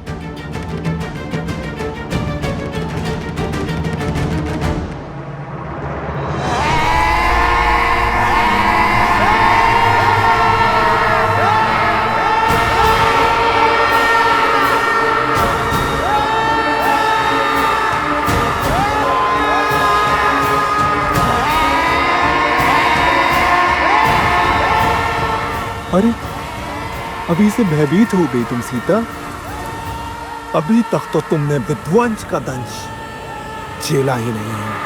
अरे, अभी से भयभीत हो गई तुम सीता? अभी तक तो तुमने विध्वंस का दंश झेला ही नहीं है।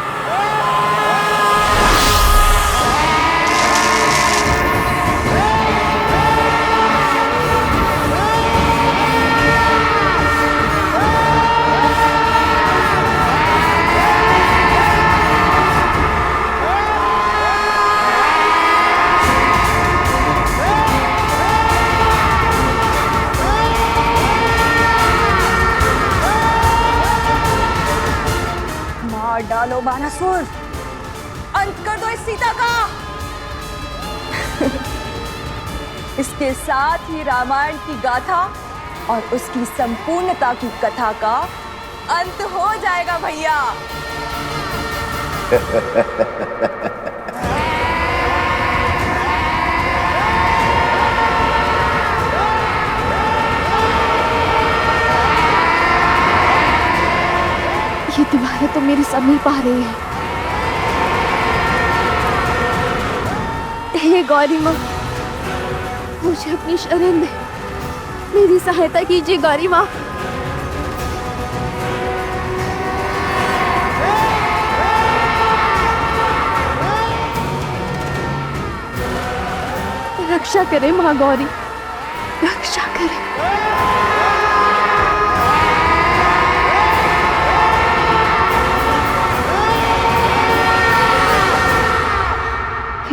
मार डालो बानासुर, अंत कर दो इस सीता का। इसके साथ ही रामायण की गाथा और उसकी संपूर्णता की कथा का अंत हो जाएगा भैया। ये दीवारें तो मेरे समीप आ रही है। हे गौरी माँ, मुझे अपनी शरण दे, मेरी सहायता कीजिए गौरी माँ। रक्षा करे माँ गौरी, रक्षा करे।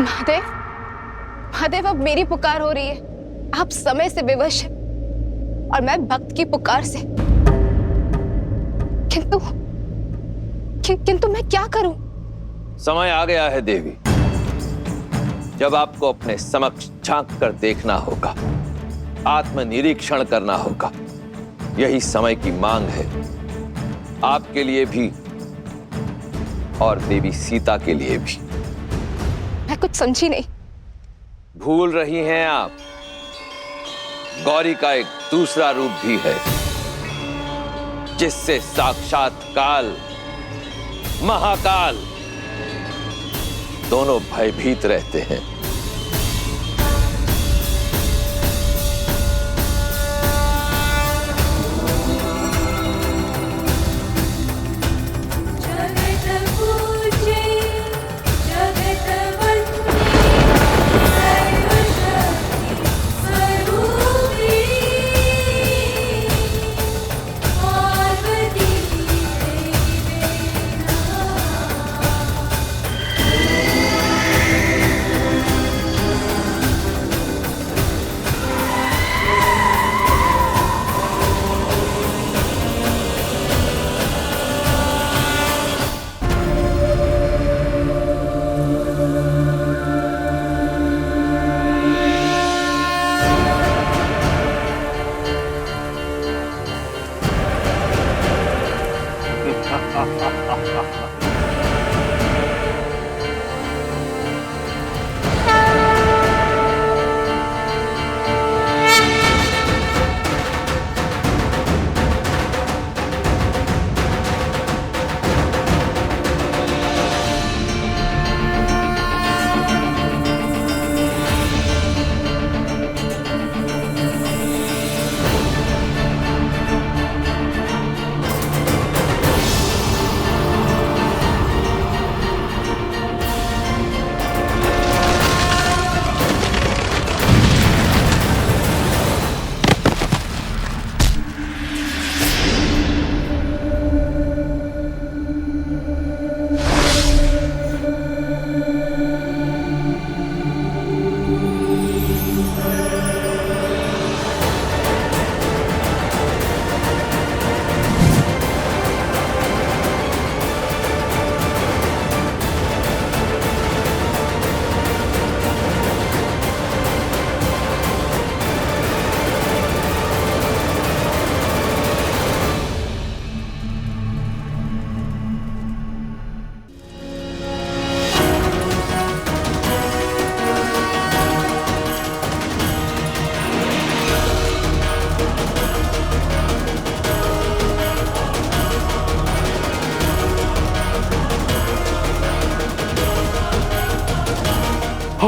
महादेव, महादेव, अब मेरी पुकार हो रही है। आप समय से विवश हैं और मैं भक्त की पुकार से। किंतु मैं क्या करूं? समय आ गया है देवी, जब आपको अपने समक्ष झांक कर देखना होगा, आत्मनिरीक्षण करना होगा। यही समय की मांग है, आपके लिए भी और देवी सीता के लिए भी। मैं कुछ समझी नहीं। भूल रही हैं आप, गौरी का एक दूसरा रूप भी है, जिससे साक्षात काल, महाकाल दोनों भयभीत रहते हैं।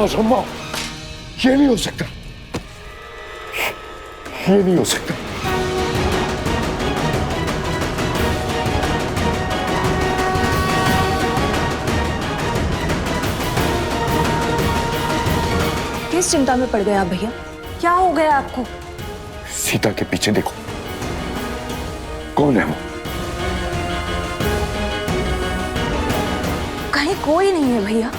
असंभव, ये नहीं हो सकता, ये नहीं हो सकता। किस चिंता में पड़ गए आप भैया? क्या हो गया आपको? सीता के पीछे देखो, कौन है वो? कहीं कोई नहीं है भैया।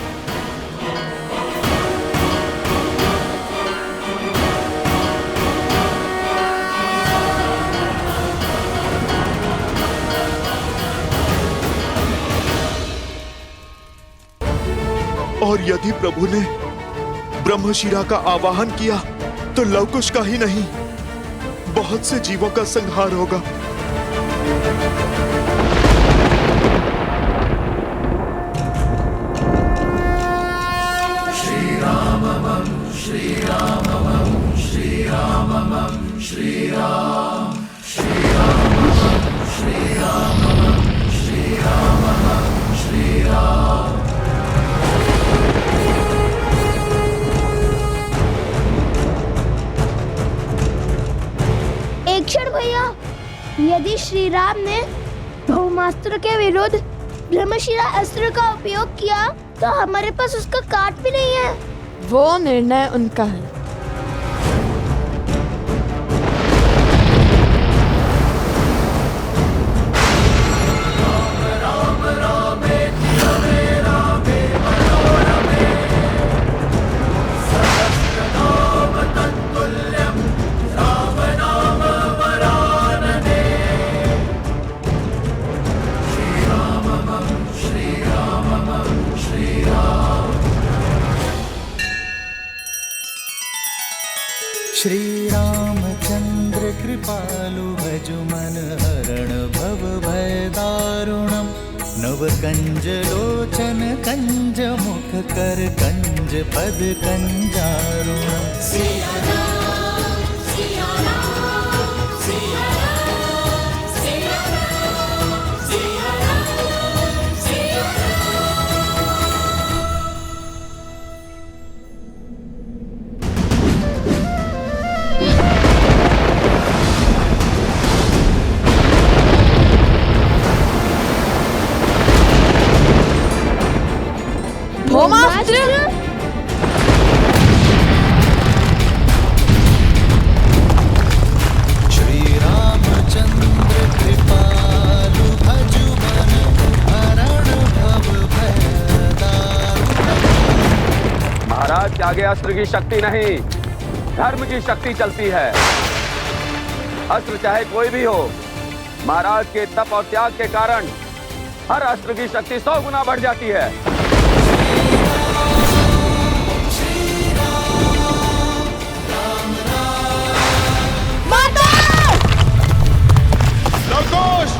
और यदि प्रभु ने ब्रह्मशिरा का आवाहन किया तो लवकुश का ही नहीं, बहुत से जीवों का संहार होगा। श्री राम श्री राम श्री राम श्री राम श्री राम श्री राम श्री राम श्री राम। एक क्षण भैया, यदि श्री राम ने ब्रह्मास्त्र के विरुद्ध ब्रह्मशिरा अस्त्र का उपयोग किया तो हमारे पास उसका काट भी नहीं है। वो निर्णय उनका है। श्री रामचंद्र कृपालु भजु मन हरण भव भय दारुणम। नव कंज लोचन कंज मुख कर कंज पद कंजारुणम। सिया राम सिया राम सिया राम सिया राम सिया राम सिया ब्रह्मास्त्र। श्री रामचंद्र कृपालु भजु मन हरण भव भय दारुणम। महाराज के आगे अस्त्र की शक्ति नहीं, धर्म की शक्ति चलती है। अस्त्र चाहे कोई भी हो, महाराज के तप और त्याग के कारण हर अस्त्र की शक्ति 100 गुना बढ़ जाती है। लवकुश!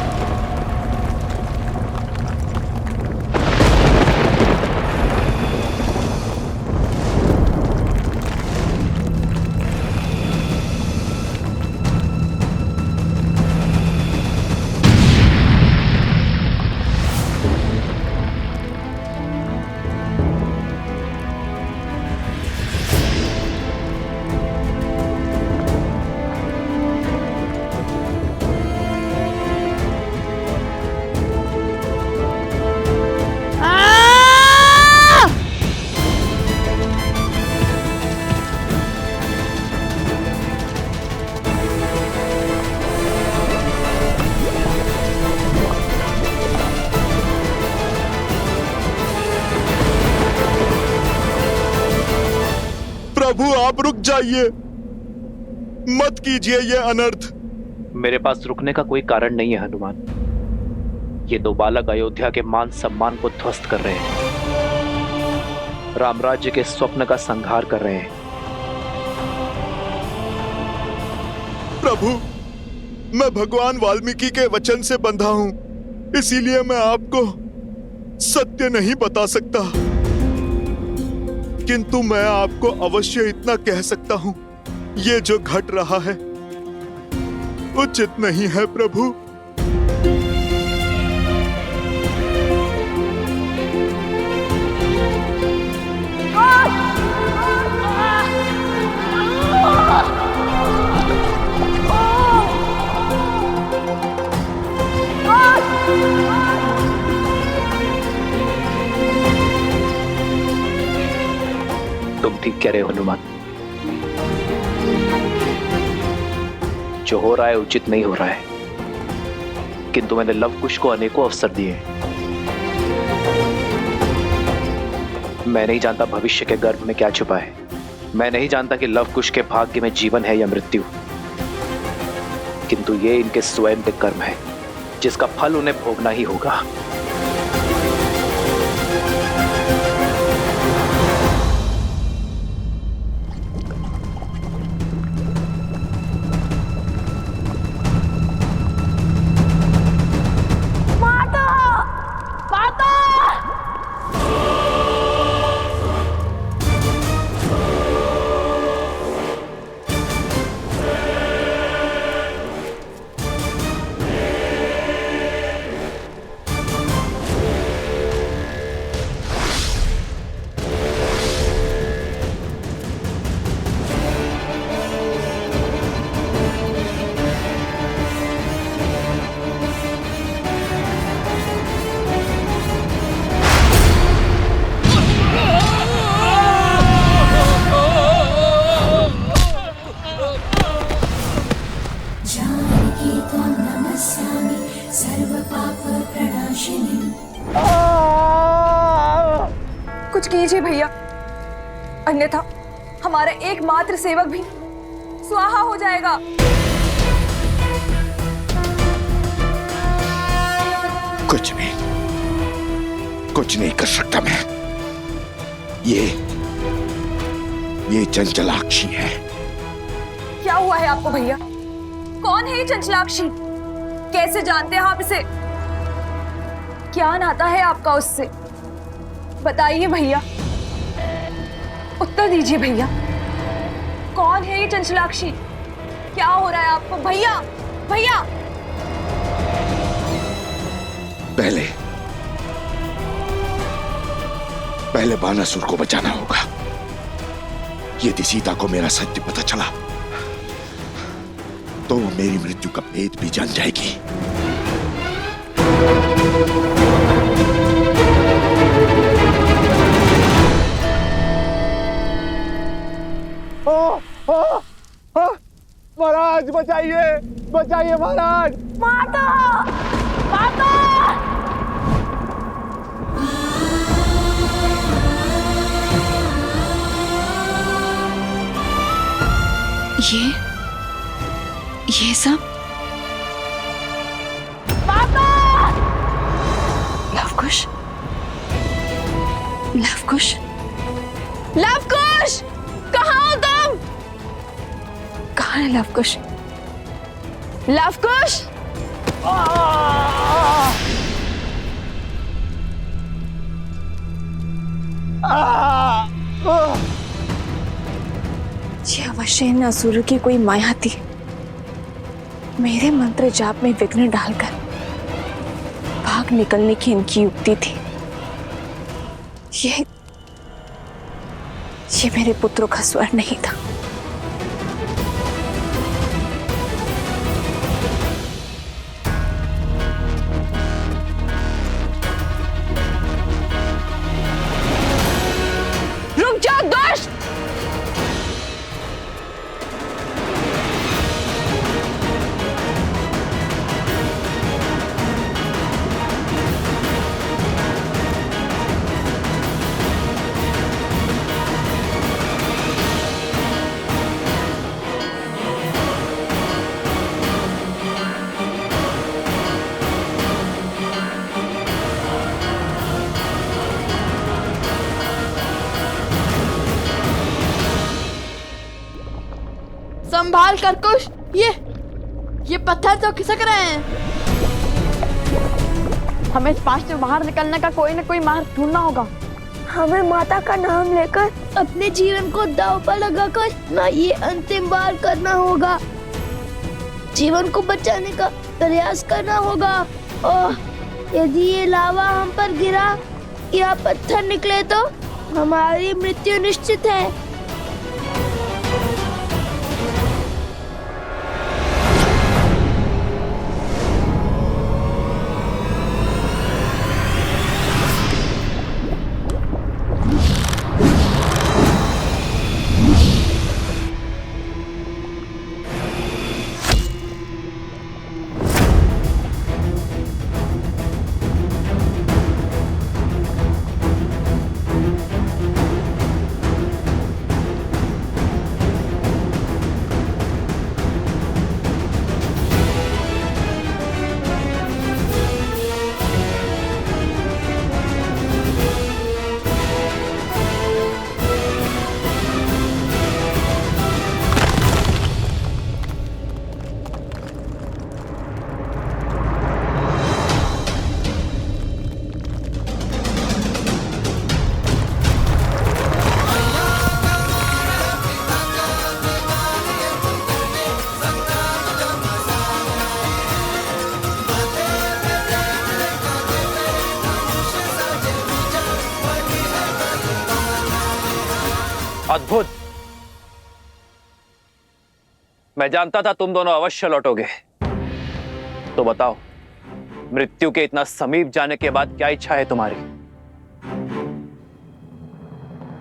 प्रभु आप रुक जाइए, मत कीजिए ये अनर्थ। मेरे पास रुकने का कोई कारण नहीं है हनुमान। ये दो बालक अयोध्या के मान सम्मान को ध्वस्त कर रहे हैं, राम राज्य के स्वप्न का संहार कर रहे हैं। प्रभु, मैं भगवान वाल्मीकि के वचन से बंधा हूं, इसीलिए मैं आपको सत्य नहीं बता सकता, किंतु मैं आपको अवश्य इतना कह सकता हूं, ये जो घट रहा है उचित नहीं है प्रभु। तुम ठीक कह रहे हो हनुमान। जो हो रहा है उचित नहीं हो रहा है, किंतु मैंने लव कुश को अनेकों अवसर दिए। मैं नहीं जानता भविष्य के गर्भ में क्या छुपा है। मैं नहीं जानता कि लव कुश के भाग्य में जीवन है या मृत्यु, किंतु ये इनके स्वयं के कर्म है जिसका फल उन्हें भोगना ही होगा। कुछ कीजिए भैया, अन्यथा हमारा एकमात्र सेवक भी स्वाहा हो जाएगा। कुछ नहीं कर सकता मैं। ये चंचलाक्षी है। क्या हुआ है आपको भैया? कौन है ये चंचलाक्षी? कैसे जानते हैं आप इसे? क्या नाता है आपका उससे? बताइए भैया, उत्तर दीजिए भैया। कौन है ये चंचलाक्षी? क्या हो रहा है आपको भैया? भैया पहले बानासुर को बचाना होगा। यदि सीता को मेरा सत्य पता चला तो वो मेरी मृत्यु का भेद भी जान जाएगी। महाराज बचाइए, बचाइए महाराज। माता, माता। ये सब माता। लवकुश, लवकुश, लवकुश, कहाँ हो तुम? कहाँ है लवकुश? लवकुश, ये अवश्य इन असुर की कोई माया थी। मेरे मंत्र जाप में विघ्न डालकर भाग निकलने की इनकी युक्ति थी। ये मेरे पुत्रों का स्वर नहीं था। रुक जाओ दुष्ट! संभाल कर कुश, ये पत्थर तो खिसक रहे हैं। हमें इस पास से बाहर निकलने का कोई न कोई मार्ग ढूंढना होगा। हमें माता का नाम लेकर अपने जीवन को दांव पर लगाकर ना ये अंतिम बार करना होगा। जीवन को बचाने का प्रयास करना होगा। और यदि ये लावा हम पर गिरा या पत्थर निकले तो हमारी मृत्यु निश्चित है। अद्भुत। मैं जानता था तुम दोनों अवश्य लौटोगे। तो बताओ, मृत्यु के इतना समीप जाने के बाद क्या इच्छा है तुम्हारी?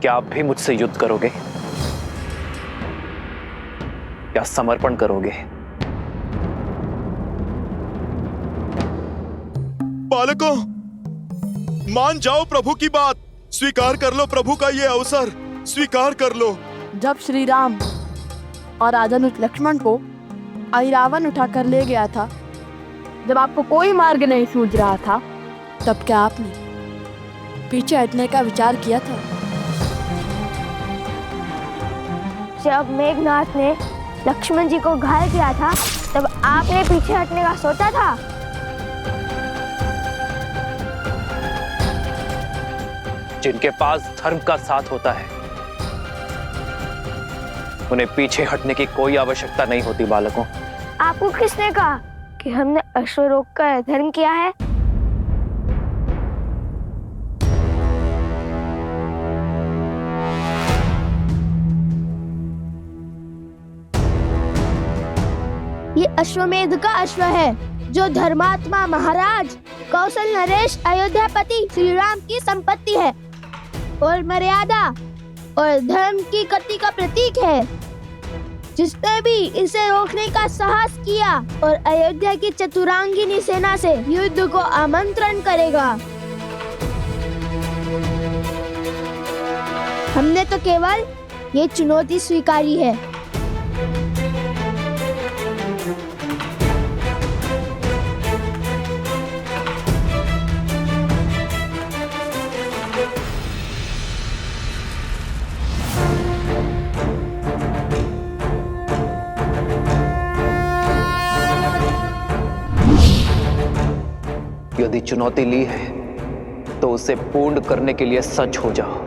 क्या आप भी मुझसे युद्ध करोगे? क्या समर्पण करोगे? बालकों, मान जाओ प्रभु की बात। स्वीकार कर लो प्रभु का ये अवसर, स्वीकार कर लो। जब श्री राम और राजानुज लक्ष्मण को ऐरावत उठा कर ले गया था, जब आपको कोई मार्ग नहीं सूझ रहा था, तब क्या आपने पीछे हटने का विचार किया था? जब मेघनाथ ने लक्ष्मण जी को घायल किया था, तब आपने पीछे हटने का सोचा था? जिनके पास धर्म का साथ होता है, उन्हें पीछे हटने की कोई आवश्यकता नहीं होती। बालकों, आपको किसने कहा कि हमने अश्वरोग का धर्म किया है? ये अश्वमेध का अश्व है, जो धर्मात्मा महाराज कौशल नरेश अयोध्यापति श्री राम की संपत्ति है और मर्यादा और धर्म की गति का प्रतीक है। जिसने भी इसे रोकने का साहस किया और अयोध्या की चतुरांगिनी सेना से युद्ध को आमंत्रण करेगा। हमने तो केवल ये चुनौती स्वीकारी है। यदि चुनौती ली है तो उसे पूर्ण करने के लिए सच हो जाओ।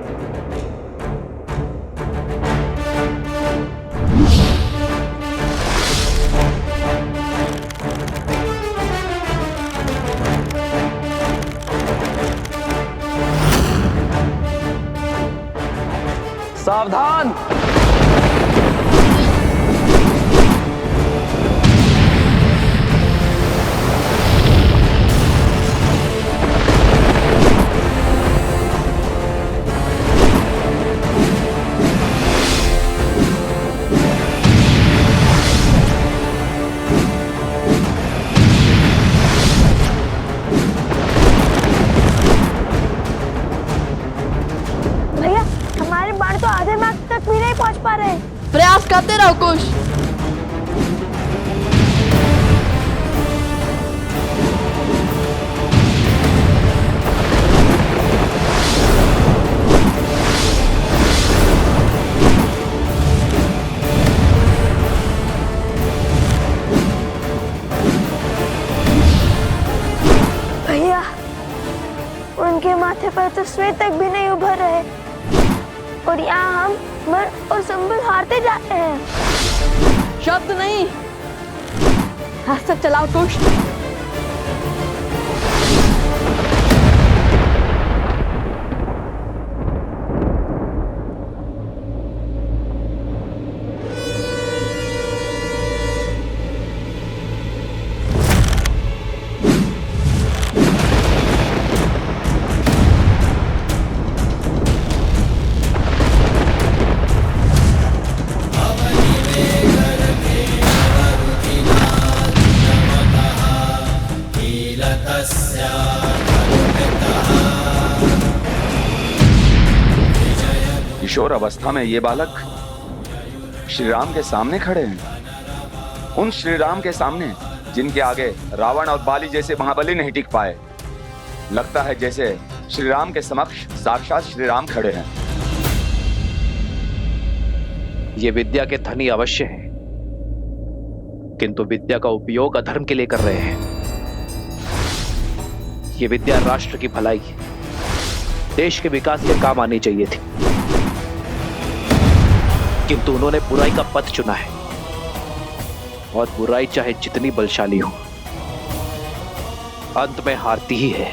सावधान! प्रयास करते रहो कुश। भैया, उनके माथे पर तो श्वेत तक भी नहीं उभर रहे और यहाँ हम मन और संबल हारते जाते हैं। शब्द नहीं, हाथ तक चलाओ कुश। किशोर अवस्था में ये बालक श्री राम के सामने खड़े हैं, उन श्री राम के सामने जिनके आगे रावण और बाली जैसे महाबली नहीं टिक पाए। लगता है जैसे श्री राम के समक्ष साक्षात श्री राम खड़े हैं। ये विद्या के धनी अवश्य हैं, किंतु विद्या का उपयोग अधर्म के लिए कर रहे हैं। ये विद्या राष्ट्र की भलाई, देश के विकास के काम आनी चाहिए थी, किंतु उन्होंने बुराई का पथ चुना है और बुराई चाहे जितनी बलशाली हो, अंत में हारती ही है।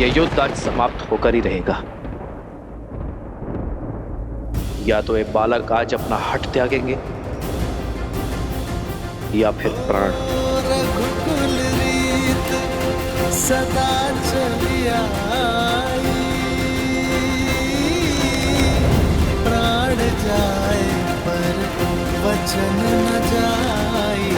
यह युद्ध आज समाप्त होकर ही रहेगा। या तो ये बालक आज अपना हट त्यागेंगे या फिर प्राण। रघुकुल रीत सदा चली आई, प्राण जाए पर वचन न जाई।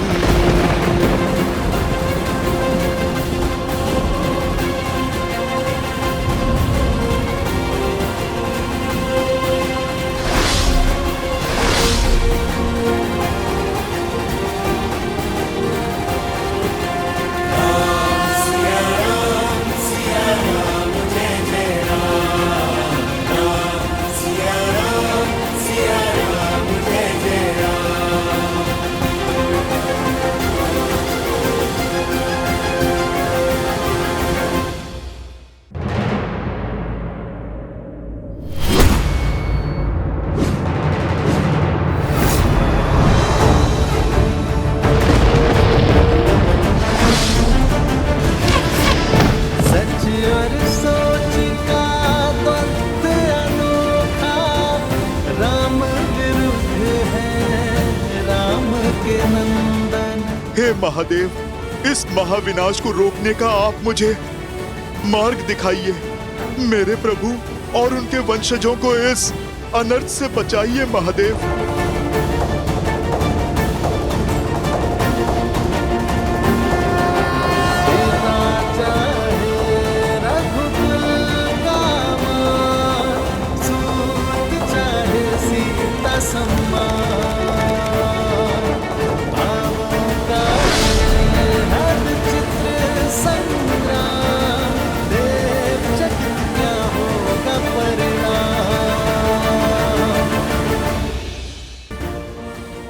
हे महादेव, इस महाविनाश को रोकने का आप मुझे मार्ग दिखाइए। मेरे प्रभु और उनके वंशजों को इस अनर्थ से बचाइए महादेव।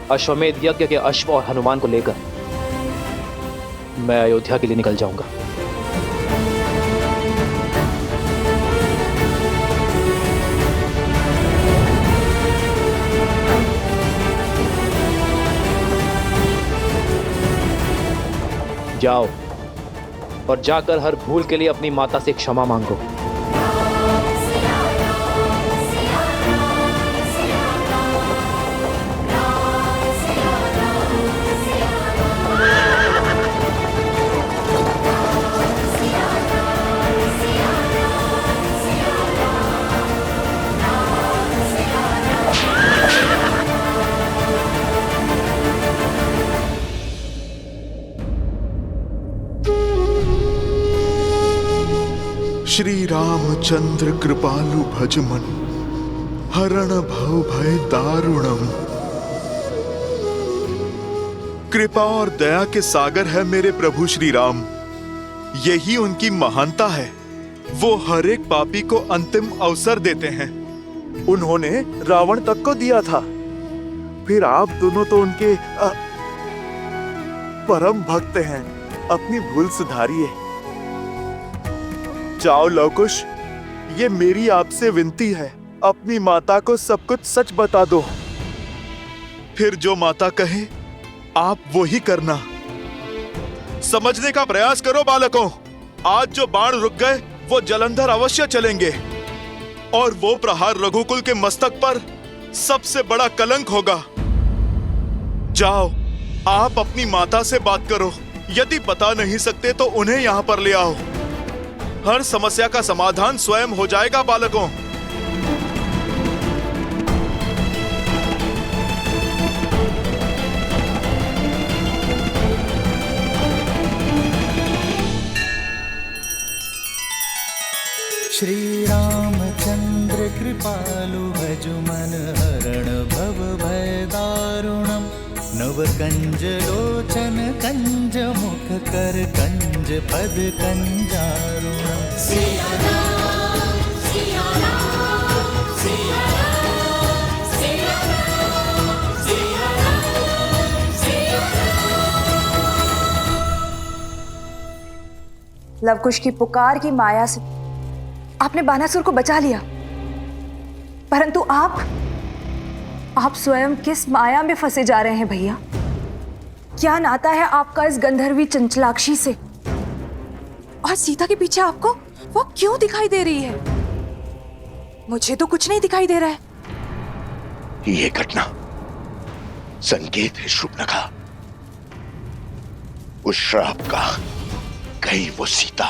अश्वमेध यज्ञ के अश्व और हनुमान को लेकर मैं अयोध्या के लिए निकल जाऊंगा। जाओ और जाकर हर भूल के लिए अपनी माता से क्षमा मांगो। श्री रामचंद्र कृपालु भज मन, हरण भव भय दारुणम। कृपा और दया के सागर है मेरे प्रभु श्री राम। यही उनकी महानता है। वो हर एक पापी को अंतिम अवसर देते हैं। उन्होंने रावण तक को दिया था, फिर आप दोनों तो उनके परम भक्त हैं। अपनी भूल सुधारिए। जाओ लवकुश, ये मेरी आपसे विनती है, अपनी माता को सब कुछ सच बता दो। फिर जो माता कहे आप वो ही करना। समझने का प्रयास करो बालकों। आज जो बाण रुक गए वो जलंधर अवश्य चलेंगे, और वो प्रहार रघुकुल के मस्तक पर सबसे बड़ा कलंक होगा। जाओ, आप अपनी माता से बात करो। यदि बता नहीं सकते तो उन्हें यहाँ पर ले आओ। हर समस्या का समाधान स्वयं हो जाएगा बालकों। श्री रामचंद्र कृपालु भज मन, हरण भव भय दारुणम। नव कंज लोचन कंज मुख कर, कंज पद कंजारुणम। सिया राम, सिया राम, सिया राम, सिया राम, सिया राम, सिया राम। लवकुश की पुकार की माया से आपने बानासुर को बचा लिया, परंतु आप स्वयं किस माया में फंसे जा रहे हैं भैया? क्या नाता है आपका इस गंधर्वी चंचलाक्षी से? और सीता के पीछे आपको वो क्यों दिखाई दे रही है? मुझे तो कुछ नहीं दिखाई दे रहा है। ये घटना संकेत है शुभनखा, उस श्राप का। कहीं वो सीता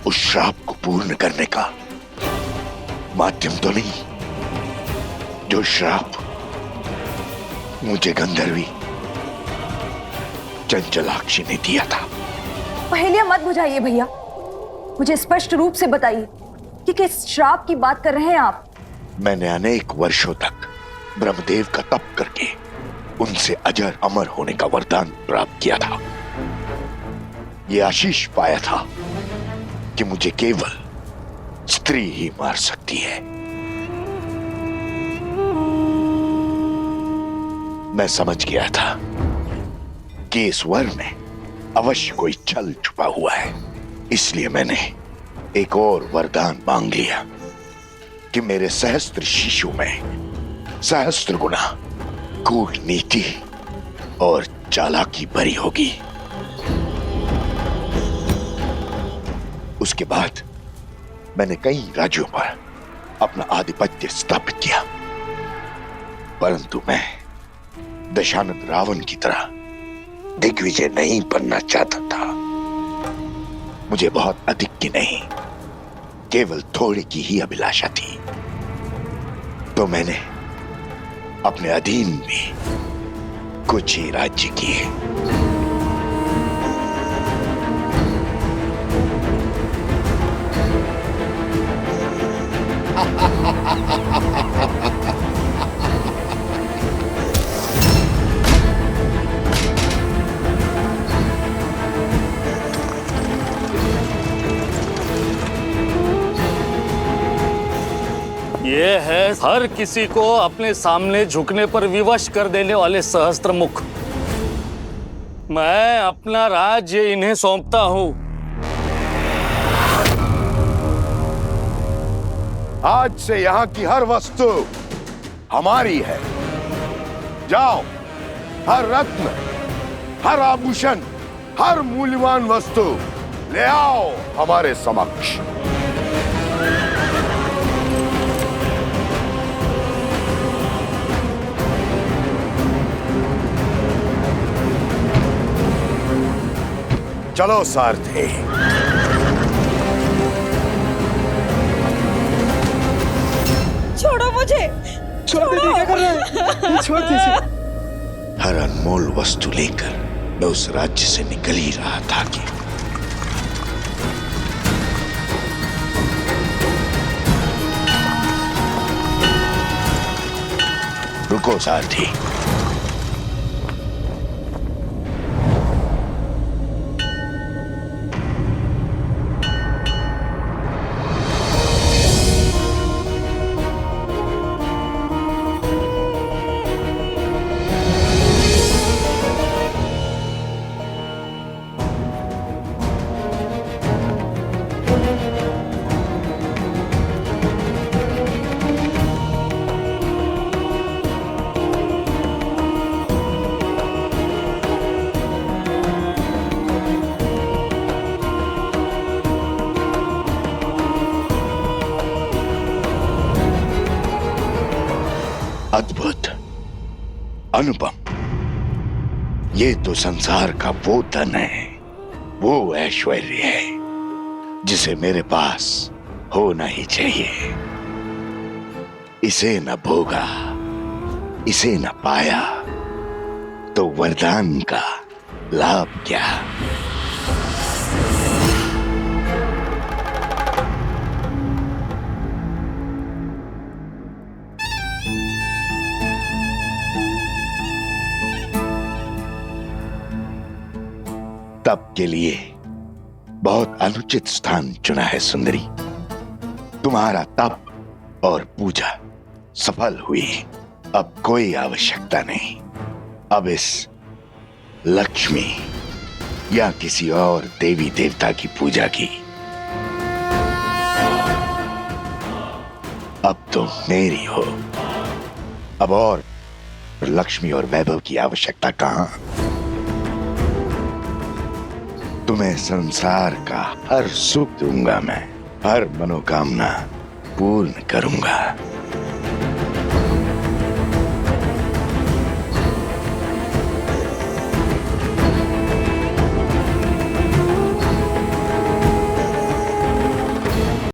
उस श्राप को पूर्ण करने का माध्यम तो नहीं, जो श्राप मुझे गंधर्वी चंचलाक्षी ने दिया था। पहेलियां मत बुझाइए भैया, मुझे स्पष्ट रूप से बताइए कि किस श्राप की बात कर रहे हैं आप? मैंने अनेक वर्षों तक ब्रह्मदेव का तप करके उनसे अजर अमर होने का वरदान प्राप्त किया था। ये आशीष पाया था कि मुझे केवल स्त्री ही मार सकती है। मैं समझ गया था कि इस वर में अवश्य कोई छल छुपा हुआ है, इसलिए मैंने एक और वरदान मांग लिया कि मेरे सहस्त्र शिशु में सहस्त्र गुना कूटनीति और चालाकी भरी होगी। उसके बाद मैंने कई राज्यों पर अपना आधिपत्य स्थापित किया, परंतु मैं दशानंद रावण की तरह दिग्विजय नहीं बनना चाहता था। मुझे बहुत अधिक की नहीं, केवल थोड़ी की ही अभिलाषा थी। तो मैंने अपने अधीन में कुछ ही राज्य किए। ये है हर किसी को अपने सामने झुकने पर विवश कर देने वाले सहस्त्र मुख। मैं अपना राज्य इन्हें सौंपता हूं। आज से यहाँ की हर वस्तु हमारी है। जाओ, हर रत्न, हर आभूषण, हर मूल्यवान वस्तु ले आओ हमारे समक्ष। चलो सारथी। छोड़ो मुझे, छोड़ दीजिए, क्या कर रहे हैं? छोड़ दीजिए। हर अनमोल वस्तु लेकर मैं उस राज्य से निकल ही रहा था कि रुको सारथी। अद्भुत, अनुपम, ये तो संसार का वो धन है, वो ऐश्वर्य है जिसे मेरे पास होना ही चाहिए। इसे न भोगा, इसे न पाया तो वरदान का लाभ क्या। तप के लिए बहुत अनुचित स्थान चुना है सुंदरी। तुम्हारा तप और पूजा सफल हुई, अब कोई आवश्यकता नहीं। अब इस लक्ष्मी या किसी और देवी देवता की पूजा की। अब तुम मेरी हो। अब और लक्ष्मी और वैभव की आवश्यकता कहां। तुम्हें संसार का हर सुख दूंगा मैं। हर मनोकामना पूर्ण करूंगा।